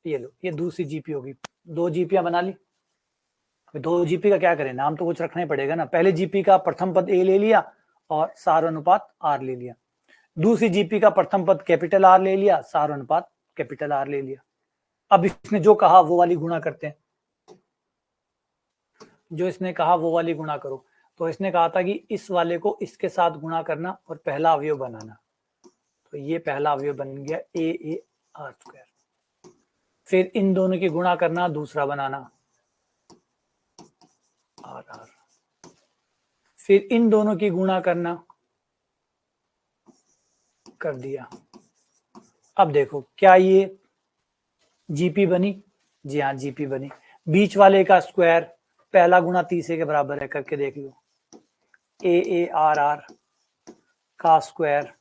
ये लो, ये दूसरी जीपी होगी। 2 जीपियां बना ली। 2 जीपी का क्या करें, नाम तो कुछ रखना ही पड़ेगा ना। पहले जीपी का प्रथम पद ए ले लिया और सार्वनुपात आर ले लिया। दूसरी जीपी का प्रथम पद कैपिटल आर ले लिया, सार्वनुपात कैपिटल आर ले लिया। अब इसने जो कहा वो वाली गुणा करते हैं, जो इसने कहा वो वाली गुणा करो। तो इसने कहा था कि इस वाले को इसके साथ गुणा करना और पहला अवयव बनाना। तो ये पहला अवयव बन गया ए आर स्क्वायर। फिर इन दोनों की गुणा करना, दूसरा बनाना आर आर। फिर इन दोनों की गुणा करना, कर दिया। अब देखो क्या ये जीपी बनी? जी हाँ, जीपी बनी। बीच वाले का स्क्वायर पहला गुणा तीसरे के बराबर है, करके देख लो। ए आर आर का स्क्वायर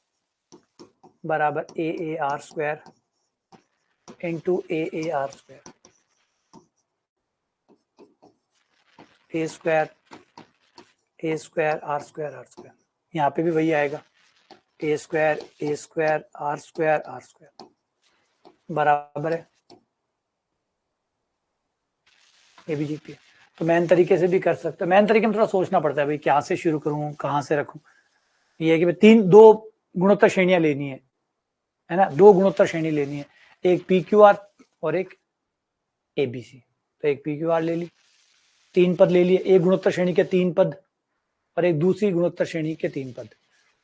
बराबर A R square into A R square. A square R square R square, यहाँ पे भी वही आएगा। ए स्क्वायर आर स्क्वायर बराबर है ए बी जी पी। तो मैन तरीके से भी कर सकते हैं। मैन तरीके में थोड़ा सोचना पड़ता है भाई, क्या से शुरू करूं, कहाँ से रखूं। ये है कि भाई 2 गुणोत्तर श्रेणियां लेनी है ना, 2 गुणोत्तर श्रेणी लेनी है, एक पी क्यू आर और एक एबीसी। तो एक पी क्यू आर ले ली, 3 पद ले लिए, एक गुणोत्तर श्रेणी के 3 पद और एक दूसरी गुणोत्तर श्रेणी के 3 पद।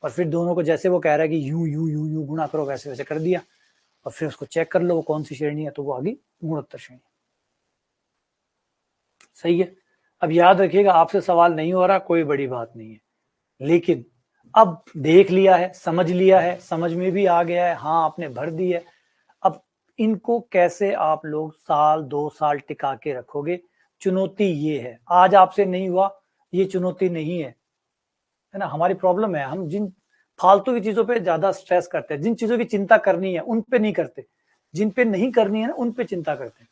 और फिर दोनों को जैसे वो कह रहा है कि यू यू यू यू गुणा करो, वैसे वैसे कर दिया। और फिर उसको चेक कर लो वो कौन सी श्रेणी है, तो वो आ गई गुणोत्तर श्रेणी। सही है। अब याद रखिएगा, आपसे सवाल नहीं हो रहा, कोई बड़ी बात नहीं है, लेकिन अब देख लिया है, समझ लिया है, समझ में भी आ गया है, हाँ आपने भर दी है। अब इनको कैसे आप लोग साल 2 साल टिका के रखोगे, चुनौती ये है। आज आपसे नहीं हुआ, ये चुनौती नहीं है ना। हमारी प्रॉब्लम है, हम जिन फालतू की चीजों पे ज्यादा स्ट्रेस करते हैं, जिन चीजों की चिंता करनी है उन पे नहीं करते। जिन पे नहीं करनी है ना उन पे चिंता करते हैं।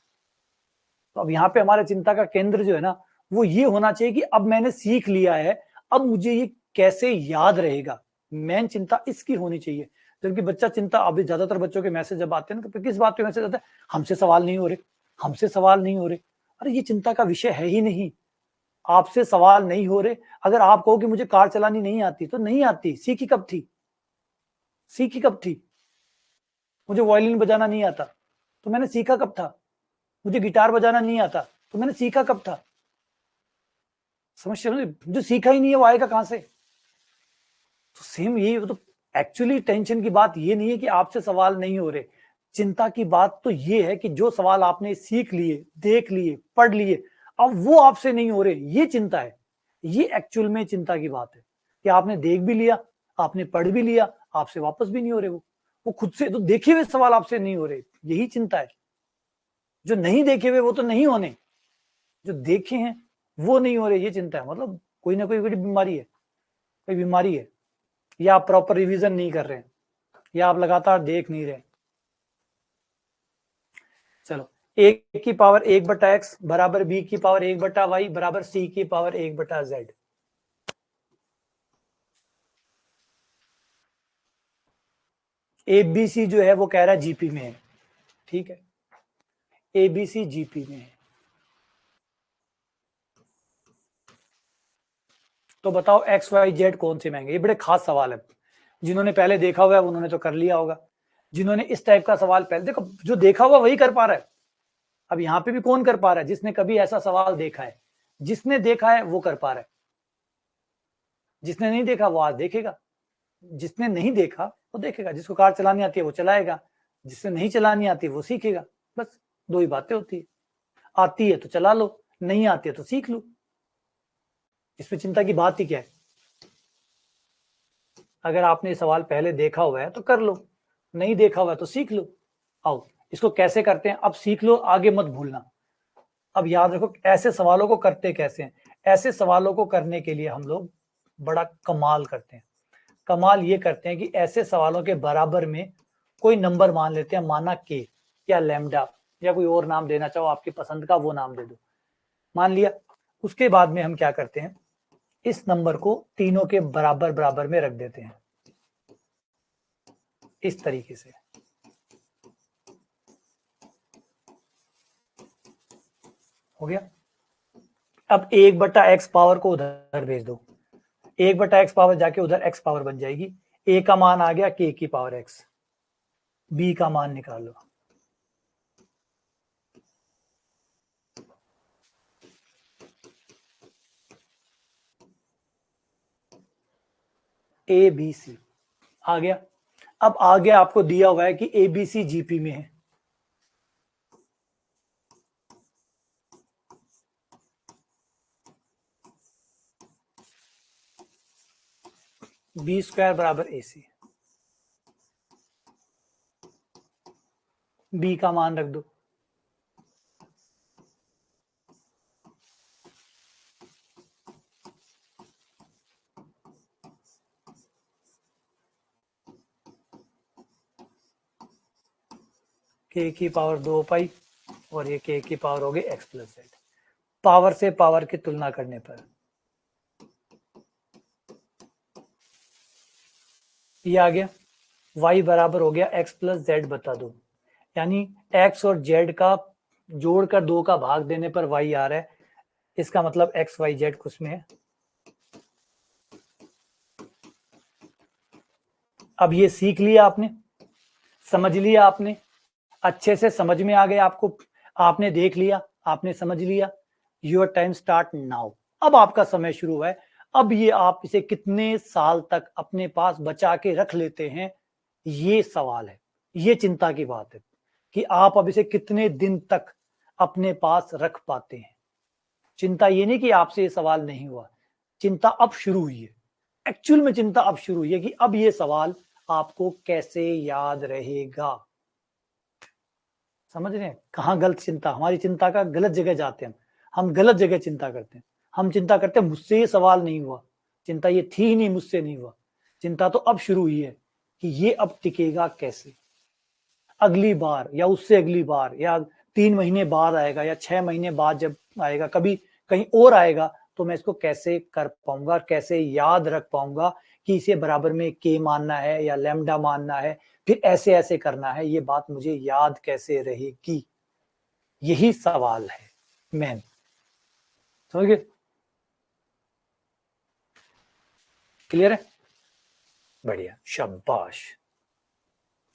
तो अब यहाँ पे हमारे चिंता का केंद्र जो है ना वो ये होना चाहिए कि अब मैंने सीख लिया है, अब मुझे ये कैसे याद रहेगा, मेन चिंता इसकी होनी चाहिए। जबकि बच्चा चिंता, अभी ज्यादातर बच्चों के मैसेज जब आते हैं ना, किस बात पे मैसेज आता है, हमसे सवाल नहीं हो रहे, हमसे सवाल नहीं हो रहे। अरे ये चिंता का विषय है ही नहीं, आपसे सवाल नहीं हो रहे। अगर आप कहो कि मुझे कार चलानी नहीं आती, तो नहीं आती, सीखी कब थी, सीखी कब थी। मुझे वायलिन बजाना नहीं आता, तो मैंने सीखा कब था। मुझे गिटार बजाना नहीं आता, तो मैंने सीखा कब था। समझ रहे, जो सीखा ही नहीं है वो आएगा कहां से। तो सेम ये तो एक्चुअली टेंशन की बात ये नहीं है कि आपसे सवाल नहीं हो रहे, चिंता की बात तो ये है कि जो सवाल आपने सीख लिए, देख लिए, पढ़ लिए, अब वो आपसे नहीं हो रहे, ये चिंता है। ये एक्चुअल में चिंता की बात है कि आपने देख भी लिया, आपने पढ़ भी लिया, आपसे वापस भी नहीं हो रहे वो खुद से तो देखे हुए सवाल आपसे नहीं हो रहे, यही चिंता है। जो नहीं देखे हुए वो तो नहीं होने, जो देखे हैं वो नहीं हो रहे, ये चिंता है। मतलब कोई ना कोई बड़ी बीमारी है, कोई बीमारी है, या आप प्रॉपर रिवीजन नहीं कर रहे हैं, या आप लगातार देख नहीं रहे। चलो, एक की पावर 1/x बराबर बी की पावर 1/y बराबर सी की पावर 1/z। एबीसी जो है वो कह रहा है जीपी में है, ठीक है, एबीसी जीपी में है। तो बताओ एक्स वाई जेड कौन से महंगे। ये बड़े खास सवाल है, जिन्होंने पहले देखा हुआ है उन्होंने तो कर लिया होगा। जिन्होंने इस टाइप का सवाल पहले, देखो जो देखा हुआ वही कर पा रहा है। अब यहाँ पे भी कौन कर पा रहा है, जिसने कभी ऐसा सवाल देखा है, जिसने देखा है वो कर पा रहा है, जिसने नहीं देखा वो आज देखेगा, जिसने नहीं देखा वो देखेगा। जिसको कार चलानी आती है वो चलाएगा, जिससे नहीं चलानी आती वो सीखेगा। बस दो ही बातें होती है, आती है तो चला लो, नहीं आती है तो सीख लो। इसमें चिंता की बात ही क्या है। अगर आपने ये सवाल पहले देखा हुआ है तो कर लो, नहीं देखा हुआ है तो सीख लो। आओ इसको कैसे करते हैं, अब सीख लो, आगे मत भूलना। अब याद रखो ऐसे सवालों को करते कैसे हैं। ऐसे सवालों को करने के लिए हम लोग बड़ा कमाल करते हैं। कमाल ये करते हैं कि ऐसे सवालों के बराबर में कोई नंबर मान लेते हैं, माना के या लैम्डा, या कोई और नाम देना चाहो आपकी पसंद का वो नाम दे दो, मान लिया। उसके बाद में हम क्या करते हैं, इस नंबर को तीनों के बराबर बराबर में रख देते हैं, इस तरीके से। हो गया। अब 1/x पावर को उधर भेज दो, 1/x पावर जाके उधर x पावर बन जाएगी। a का मान आ गया k की पावर x, b का मान निकालो। ए बी सी आ गया। अब आगे आपको दिया हुआ है कि ए बी सी जीपी में है। बी स्क्वायर बराबर ए सी, बी का मान रख दो। के की पावर 2 पाई और ये के की पावर हो गई एक्स प्लस जेड। पावर से पावर की तुलना करने पर ये आ गया, y बराबर हो गया x प्लस जेड बता दो, यानी x और z का जोड़कर 2 का भाग देने पर y आ रहा है। इसका मतलब x y z कुछ में है। अब ये सीख लिया आपने, समझ लिया आपने, अच्छे से समझ में आ गया आपको, आपने देख लिया, आपने समझ लिया। Your time start now. अब आपका समय शुरू है। अब ये आप इसे कितने साल तक अपने पास बचा के रख लेते हैं, ये सवाल है। ये चिंता की बात है कि आप अब इसे कितने दिन तक अपने पास रख पाते हैं। चिंता ये नहीं कि आपसे ये सवाल नहीं हुआ, चिंता अब शुरू हुई है। एक्चुअल में चिंता अब शुरू हुई है कि अब ये सवाल आपको कैसे याद रहेगा। समझ रहे हैं कहाँ गलत चिंता, हमारी चिंता का गलत जगह जाते हैं हम गलत जगह चिंता करते हैं। हम चिंता करते हैं मुझसे ये सवाल नहीं हुआ, चिंता ये थी ही नहीं, मुझसे नहीं हुआ। चिंता तो अब शुरू हुई है कि ये अब टिकेगा कैसे। अगली बार या उससे अगली बार या 3 महीने बाद आएगा या 6 महीने बाद जब आएगा, कभी कहीं और आएगा, तो मैं इसको कैसे कर पाऊंगा, कैसे याद रख पाऊंगा कि इसे बराबर में के मानना है या लैम्डा मानना है, फिर ऐसे ऐसे करना है, ये बात मुझे याद कैसे रहेगी? यही सवाल है मेन। समझ गए? क्लियर है? बढ़िया, शाबाश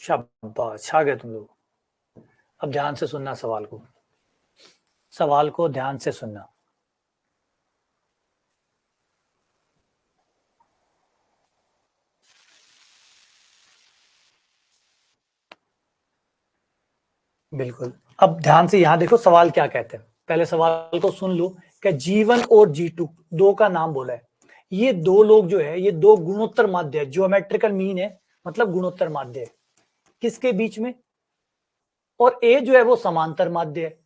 शाबाश, छा गए तुम लोग। अब ध्यान से सुनना सवाल को, सवाल को ध्यान से सुनना। बिल्कुल, अब ध्यान से यहां देखो सवाल क्या कहते हैं, पहले सवाल को सुन लो कि जीवन और G2 दो का नाम बोला है। ये दो लोग जो है, ये दो गुणोत्तर माध्य है, ज्योमेट्रिकल मीन है, मतलब गुणोत्तर माध्य है। किसके बीच में? और ए जो है वो समांतर माध्य है।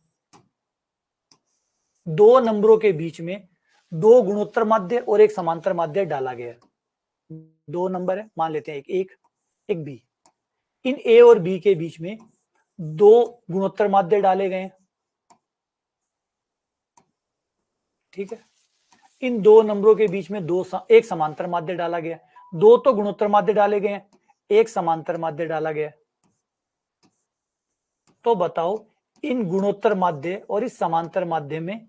दो नंबरों के बीच में दो गुणोत्तर माध्य और एक समांतर माध्य डाला गया है। दो नंबर है, मान लेते हैं एक बी। इन ए और बी के बीच में दो गुणोत्तर माध्य डाले गए हैं, ठीक है। इन दो नंबरों के बीच में एक समांतर माध्य डाला गया। दो तो गुणोत्तर माध्य डाले गए हैं, एक समांतर माध्य डाला गया। तो बताओ इन गुणोत्तर माध्य और इस समांतर माध्य में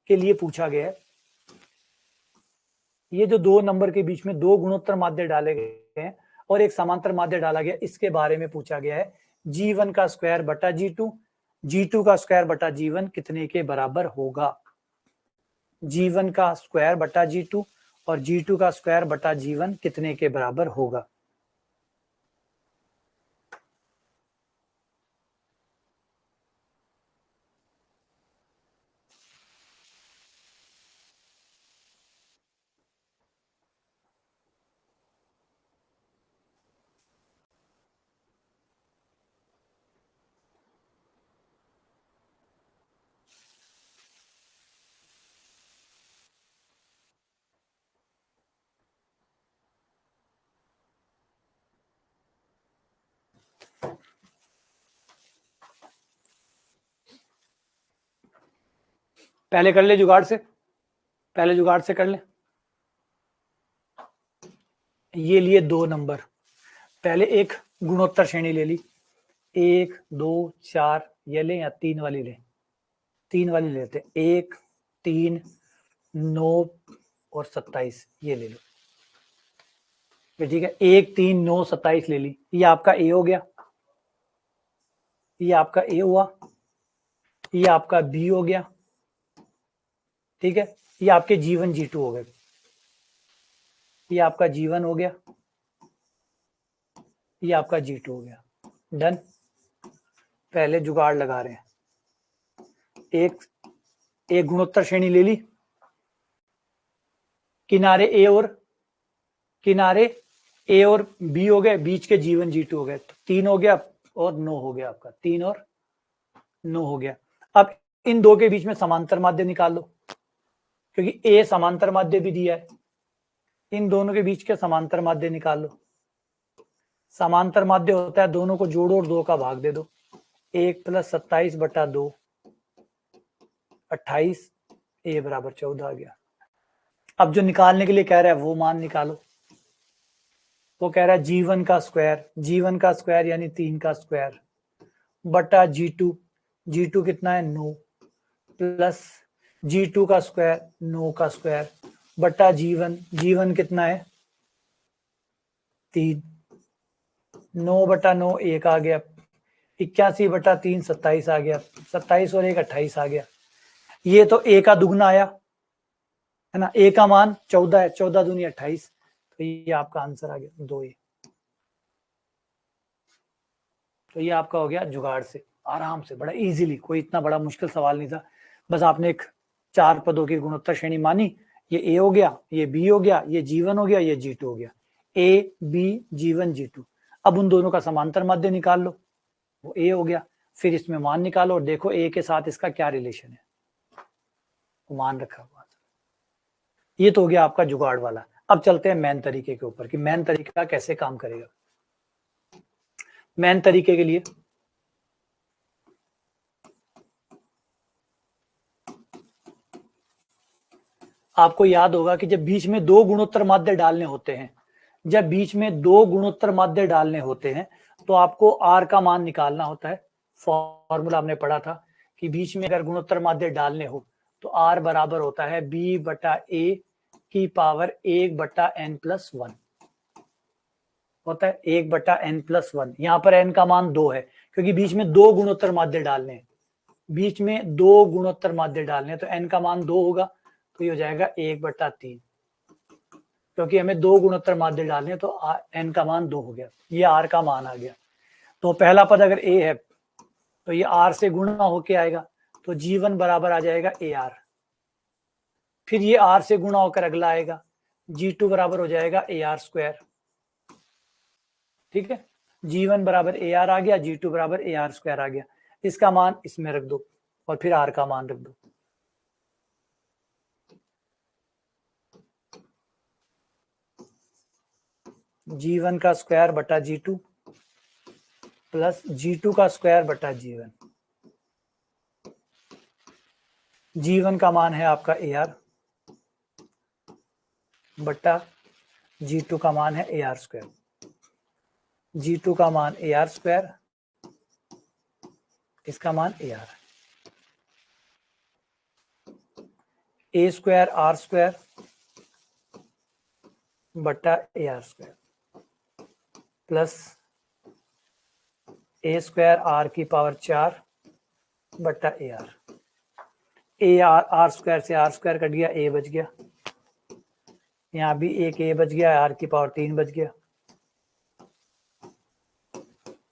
के लिए पूछा गया है, ये जो दो नंबर के बीच में दो गुणोत्तर माध्य डाले गए हैं और एक समांतर माध्य डाला गया, इसके बारे में पूछा गया है G1 का स्क्वायर बटा G2, G2 का स्क्वायर बटा G1 कितने के बराबर होगा? G1 का स्क्वायर बटा G2 और G2 का स्क्वायर बटा G1 कितने के बराबर होगा? पहले कर ले जुगाड़ से, पहले जुगाड़ से कर ले। ये लिए दो नंबर, पहले एक गुणोत्तर श्रेणी ले ली, 1 2 4 ये ले या 3 वाली ले, 3 वाली लेते, 1 3 9 और 27 ये ले लो, ठीक है। 1 3 9 27 ले ली, ये आपका ए हो गया, ये आपका ए हुआ, ये आपका बी हो गया, ठीक है। ये आपके G1 G2 हो गए, ये आपका G1 हो गया, ये आपका G2 हो गया। डन। पहले जुगाड़ लगा रहे हैं, एक गुणोत्तर श्रेणी ले ली, किनारे ए और बी हो गए, बीच के G1 G2 हो गए, तो 3 हो गया और 9 हो गया आपका, 3 और 9 हो गया। अब इन दो के बीच में समांतर माध्य निकाल लो, क्योंकि ए समांतर माध्य भी दिया है, इन दोनों के बीच के समांतर माध्य निकाल लो। समांतर माध्य होता है दोनों को जोड़ो और 2 का भाग दे दो, 1 + 27 बटा 2 28, ए बराबर 14 आ गया। अब जो निकालने के लिए कह रहा है वो मान निकालो, वो कह रहा है G1 का स्क्वायर यानी 3 का स्क्वायर बटा G2, G2 कितना है 9 प्लस G2 का स्क्वायर 9 का स्क्वायर बटा G1 कितना है 3, 9 बटा 9 1 आ गया, 81 बटा 3 27 आ गया, 27 और 1 28 आ गया। ये तो ए का दुगना आया है ना, ए का मान 14 है, 14 दूनी 28, तो ये आपका आंसर आ गया 2 ए। तो ये आपका हो गया जुगाड़ से, आराम से, बड़ा इजीली, कोई इतना बड़ा मुश्किल सवाल नहीं था। बस आपने एक 4 पदों की गुणोत्तर श्रेणी मानी, ये ए हो गया, ये बी हो गया, ये G1 हो गया, ये G2 हो गया, ए बी G1 G2। अब उन दोनों का समांतर माध्य निकाल लो, वो ए हो गया, फिर इसमें मान निकालो और देखो ए के साथ इसका क्या रिलेशन है, मान रखा हुआ। ये तो हो गया आपका जुगाड़ वाला। अब चलते हैं मेन तरीके के ऊपर कि मेन तरीका कैसे काम करेगा। मेन तरीके के लिए आपको याद होगा कि जब बीच में दो गुणोत्तर माध्य डालने होते हैं, जब बीच में दो गुणोत्तर माध्य डालने होते हैं तो आपको आर का मान निकालना होता है। फॉर्मूला हमने पढ़ा था कि बीच में अगर गुणोत्तर माध्य डालने हो तो आर बराबर होता है बी बटा ए की पावर 1/n+1 होता है, 1/n+1। यहाँ पर n का मान 2 है क्योंकि बीच में दो गुणोत्तर माध्य डालने हैं, बीच में दो गुणोत्तर माध्य डालने हैं, तो n का मान 2 होगा, तो ये हो जाएगा 1/3। क्योंकि हमें दो गुणोत्तर माध्य डालने हैं तो n का मान 2 हो गया, ये r का मान आ गया। तो पहला पद अगर a है तो ये r से गुणा होके आएगा, तो g1 बराबर आ जाएगा ar। फिर ये r से गुणा होकर अगला आएगा, g2 बराबर हो जाएगा ar²। ठीक है, g1 बराबर ar आ गया, g2 बराबर ar² आ गया। इसका मान इसमें रख दो और फिर r का मान रख दो। g1 का स्क्वायर बटा g2 प्लस g2 का स्क्वायर बटा g1। g1 का मान है आपका ar बटा g2 का मान है ar²। g2 का मान ar², इसका मान ar। a² r² बटा ar² प्लस a² r की पावर 4 बटा ar। r² से r² कट गया, a बच गया, यहाँ भी एक a बच गया, r की पावर 3 बच गया।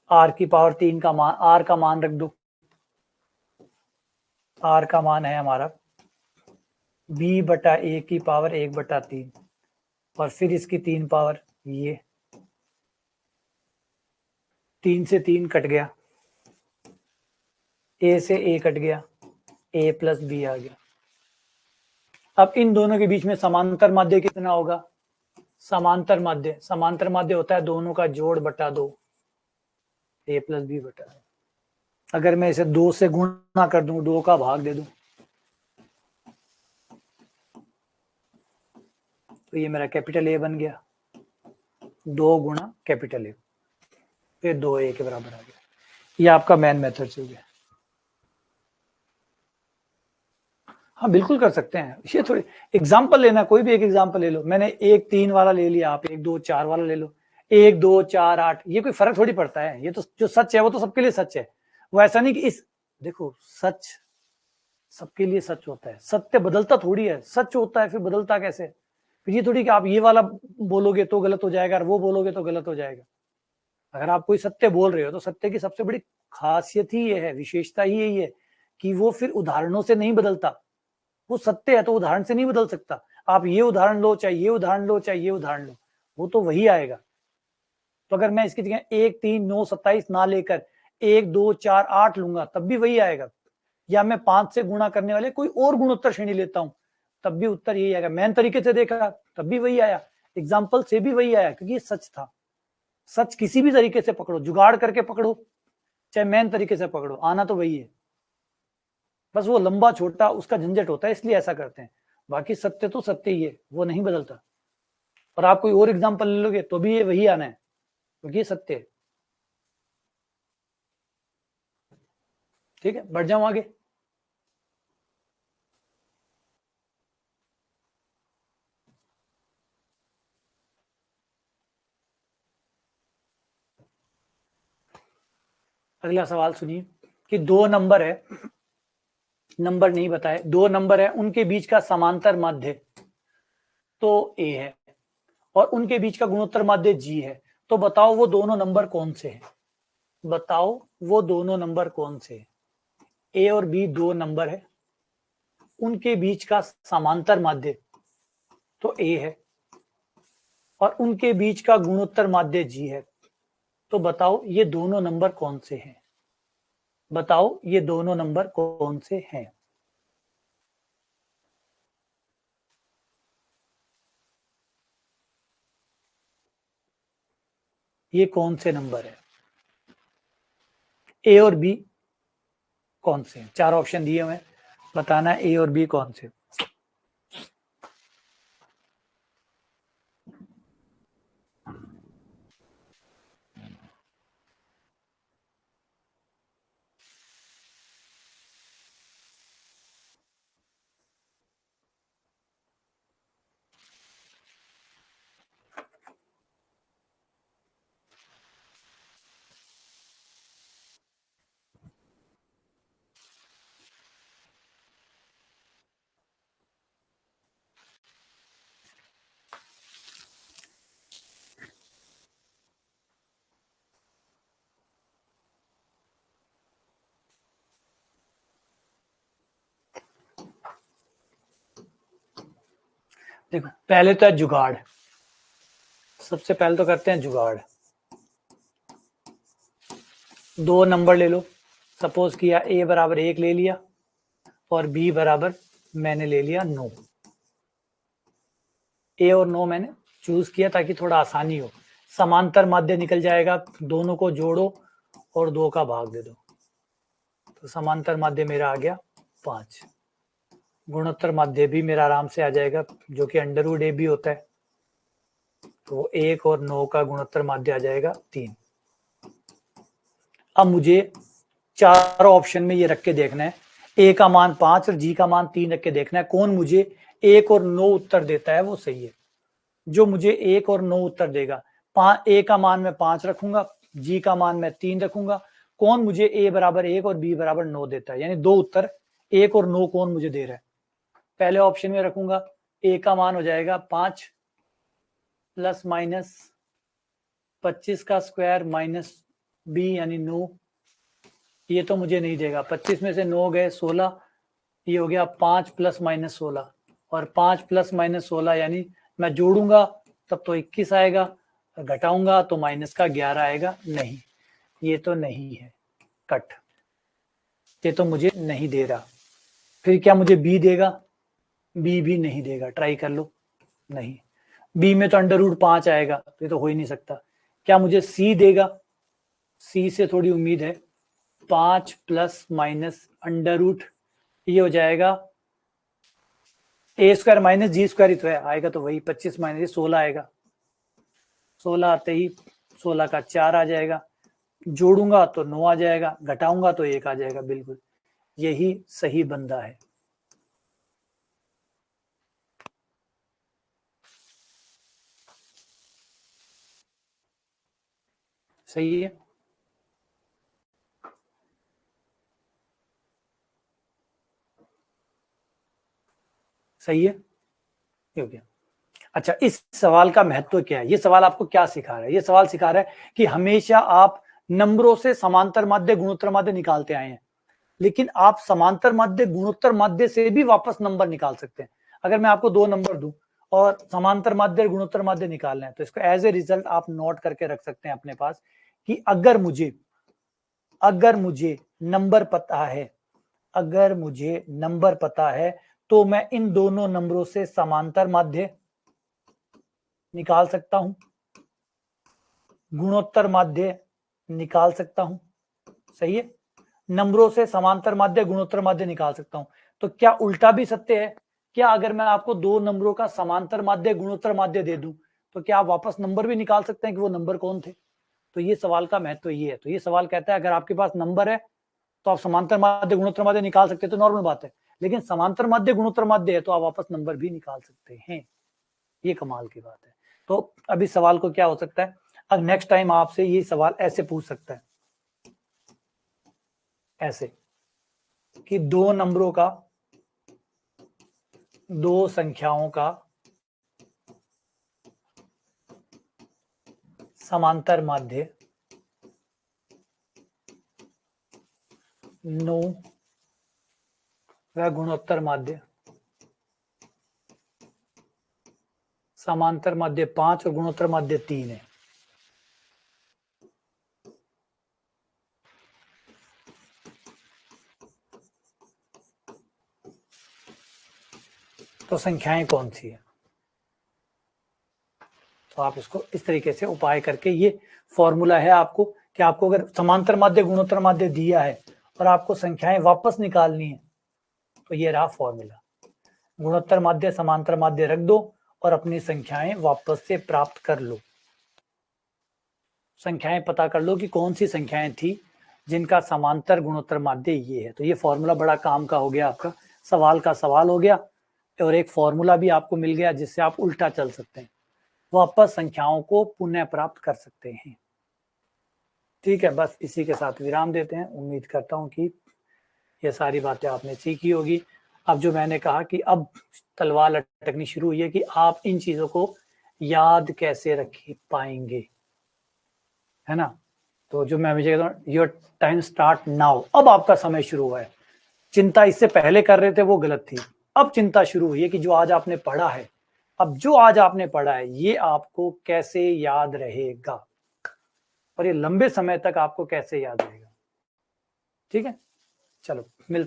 r की पावर 3 का मान, r का मान रख दो, r का मान है हमारा b बटा a की पावर 1/3 और फिर इसकी 3 पावर, ये 3 से 3 कट गया, a से a कट गया, a प्लस b आ गया। अब इन दोनों के बीच में समांतर माध्य कितना होगा? समांतर माध्य होता है दोनों का जोड़ बटा 2, a प्लस b बटा। अगर मैं इसे 2 से गुणा कर दूं, 2 का भाग दे दूं, तो ये मेरा कैपिटल A बन गया, 2 गुणा कैपिटल A, फिर 2a के बराबर आ गया। ये आपका मेन मेथड से हो गया। हाँ बिल्कुल कर सकते हैं, ये थोड़ी एग्जाम्पल लेना, कोई भी एक एग्जाम्पल ले लो। मैंने 1 3 वाला ले लिया, आप 1 2 4 वाला ले लो, 1 2 4 8, ये कोई फर्क थोड़ी पड़ता है। ये तो जो सच है वो तो सबके लिए सच है। वो ऐसा नहीं कि इस, देखो सच सबके लिए सच होता है, सत्य बदलता थोड़ी है, सच होता है फिर बदलता कैसे? फिर ये थोड़ी कि आप ये वाला बोलोगे तो गलत हो जाएगा और वो बोलोगे तो गलत हो जाएगा। अगर आप कोई सत्य बोल रहे हो तो सत्य की सबसे बड़ी खासियत ही ये है, विशेषता ही यही है कि वो फिर उदाहरणों से नहीं बदलता। वो सत्य है तो उदाहरण से नहीं बदल सकता। आप ये उदाहरण लो, चाहे ये उदाहरण लो, चाहे ये उदाहरण लो, वो तो वही आएगा। तो अगर मैं इसकी जगह 1 3 9 27 ना लेकर 1 2 4 8 लूंगा तब भी वही आएगा, या मैं 5 से गुणा करने वाले कोई और गुणोत्तर श्रेणी लेता हूं तब भी उत्तर यही आएगा। मैन तरीके से देखा तब भी वही आया, एग्जाम्पल से भी वही आया, क्योंकि ये सच था। सच किसी भी तरीके से पकड़ो, जुगाड़ करके पकड़ो, चाहे मैन तरीके से पकड़ो, आना तो वही है। बस वो लंबा छोटा उसका झंझट होता है, इसलिए ऐसा करते हैं। बाकी सत्य तो सत्य ही है, वो नहीं बदलता। और आप कोई और एग्जाम्पल ले लोगे तो भी ये वही आना है, क्योंकि ये सत्य है। ठीक है, बढ़ जाऊं आगे। अगला सवाल सुनिए कि दो नंबर है, नंबर नहीं बताए, दो नंबर है, उनके बीच का समांतर माध्य तो a है और उनके बीच का गुणोत्तर माध्य g है। तो बताओ वो दोनों नंबर कौन से हैं? बताओ वो दोनों नंबर कौन से हैं? a और b दो नंबर है, उनके बीच का समांतर माध्य तो a है और उनके बीच का गुणोत्तर माध्य g है। तो बताओ ये दोनों नंबर कौन से हैं? बताओ ये दोनों नंबर कौन से हैं? ये कौन से नंबर है? ए और बी कौन से हैं? चार ऑप्शन दिए हुए हैं, बताना ए और बी कौन से। देखो पहले तो है जुगाड़, सबसे पहले तो करते हैं जुगाड़। 2 नंबर ले लो, सपोज किया a बराबर 1 ले लिया और b बराबर मैंने ले लिया 9। a और 9 मैंने चूज किया ताकि थोड़ा आसानी हो। समांतर माध्य निकल जाएगा, दोनों को जोड़ो और 2 का भाग दे दो, तो समांतर माध्य मेरा आ गया 5। गुणोत्तर माध्य भी मेरा आराम से आ जाएगा, जो कि अंडर रूट ए भी होता है, तो 1 और 9 का गुणोत्तर माध्य आ जाएगा 3। अब मुझे चारों ऑप्शन में ये रख के देखना है, ए का मान 5 और जी का मान 3 रख के देखना है कौन मुझे 1 और 9 उत्तर देता है वो सही है। जो मुझे 1 और 9 उत्तर देगा, ए का मान मैं 5 रखूंगा, जी का मान मैं 3 रखूंगा, कौन मुझे ए बराबर 1 और बी बराबर 9 देता है, यानी 2 उत्तर 1 और 9 कौन मुझे दे रहा है। पहले ऑप्शन में रखूंगा, ए का मान हो जाएगा 5 प्लस माइनस 25 का स्क्वायर माइनस बी यानी 9, ये तो मुझे नहीं देगा। 25 में से 9 गए 16, ये हो गया 5 प्लस माइनस 16, और 5 प्लस माइनस 16 यानी मैं जोड़ूंगा तब तो 21 आएगा, घटाऊंगा तो माइनस का 11 आएगा। नहीं, ये तो नहीं है, कट, ये तो मुझे नहीं दे रहा। फिर क्या मुझे बी देगा? बी भी नहीं देगा, ट्राई कर लो, नहीं। बी में तो अंडर रूट 5 आएगा, तो ये तो हो ही नहीं सकता। क्या मुझे सी देगा? सी से थोड़ी उम्मीद है। 5 प्लस माइनस अंडर रूट, ये हो जाएगा ए स्क्वायर माइनस जी स्क्वायर ही तो है, आएगा तो वही 25 माइनस 16 आएगा। 16 आते ही 16 का 4 आ जाएगा, जोड़ूंगा तो 9 आ जाएगा, घटाऊंगा तो 1 आ जाएगा। बिल्कुल यही सही बंदा है। सही है, सही है, हो गया। अच्छा, इस सवाल का महत्व क्या है? ये सवाल आपको क्या सिखा रहा है? ये सवाल सिखा रहा है कि हमेशा आप नंबरों से समांतर माध्य गुणोत्तर माध्य निकालते आए हैं, लेकिन आप समांतर माध्य गुणोत्तर माध्य से भी वापस नंबर निकाल सकते हैं। अगर मैं आपको 2 नंबर दूं और समांतर माध्य और गुणोत्तर माध्य निकालना है, तो इसको एज ए रिजल्ट आप नोट करके रख सकते हैं अपने पास कि अगर मुझे नंबर पता है, अगर मुझे नंबर पता है तो मैं इन दोनों नंबरों से समांतर माध्य निकाल सकता हूं, गुणोत्तर माध्य निकाल सकता हूं। सही है, नंबरों से समांतर माध्य गुणोत्तर माध्य निकाल सकता हूं। तो क्या उल्टा भी सत्य है? क्या अगर मैं आपको 2 नंबरों का समांतर माध्य गुणोत्तर माध्य दे दूं तो क्या आप वापस नंबर भी निकाल सकते हैं कि वो नंबर कौन थे? तो ये सवाल का महत्व ये है। तो ये सवाल कहता है अगर आपके पास नंबर है तो आप समांतर माध्य गुणोत्तर माध्य निकाल सकते हैं, तो नॉर्मल बात है, लेकिन समांतर माध्य गुणोत्तर माध्य है तो आप वापस नंबर भी निकाल सकते हैं। ये कमाल की बात है। तो अभी सवाल को क्या हो सकता है, अब नेक्स्ट टाइम आपसे ये सवाल ऐसे पूछ सकता है, ऐसे कि 2 नंबरों का, 2 संख्याओं का समांतर माध्य 9 व गुणोत्तर माध्य समांतर माध्य 5 और गुणोत्तर माध्य 3 है। तो संख्याएं कौन सी है? तो आप इसको इस तरीके से उपाय करके, ये फॉर्मूला है आपको कि आपको अगर समांतर माध्य गुणोत्तर माध्य दिया है और आपको संख्याएं वापस निकालनी है, तो ये रहा फॉर्मूला। गुणोत्तर माध्य समांतर माध्य रख दो और अपनी संख्याएं वापस से प्राप्त कर लो। संख्याएं पता कर लो कि कौन सी संख्याएं थी जिनका समांतर गुणोत्तर माध्य ये है। तो ये फॉर्मूला बड़ा काम का हो गया, आपका सवाल का सवाल हो गया और एक फॉर्मूला भी आपको मिल गया जिससे आप उल्टा चल सकते हैं, वापस संख्याओं को पुनः प्राप्त कर सकते हैं। ठीक है, बस इसी के साथ विराम देते हैं। उम्मीद करता हूं कि ये सारी बातें आपने सीखी होगी। अब जो मैंने कहा कि अब तलवार लटकनी शुरू हुई है कि आप इन चीजों को याद कैसे रख पाएंगे, है ना। तो जो मैं हमेशा कहता हूँ, योर टाइम स्टार्ट नाउ, अब आपका समय शुरू हुआ है। चिंता इससे पहले कर रहे थे वो गलत थी, अब चिंता शुरू हुई है कि जो आज आपने पढ़ा है अब जो आज आपने पढ़ा है ये आपको कैसे याद रहेगा और ये लंबे समय तक आपको कैसे याद रहेगा। ठीक है, चलो मिलते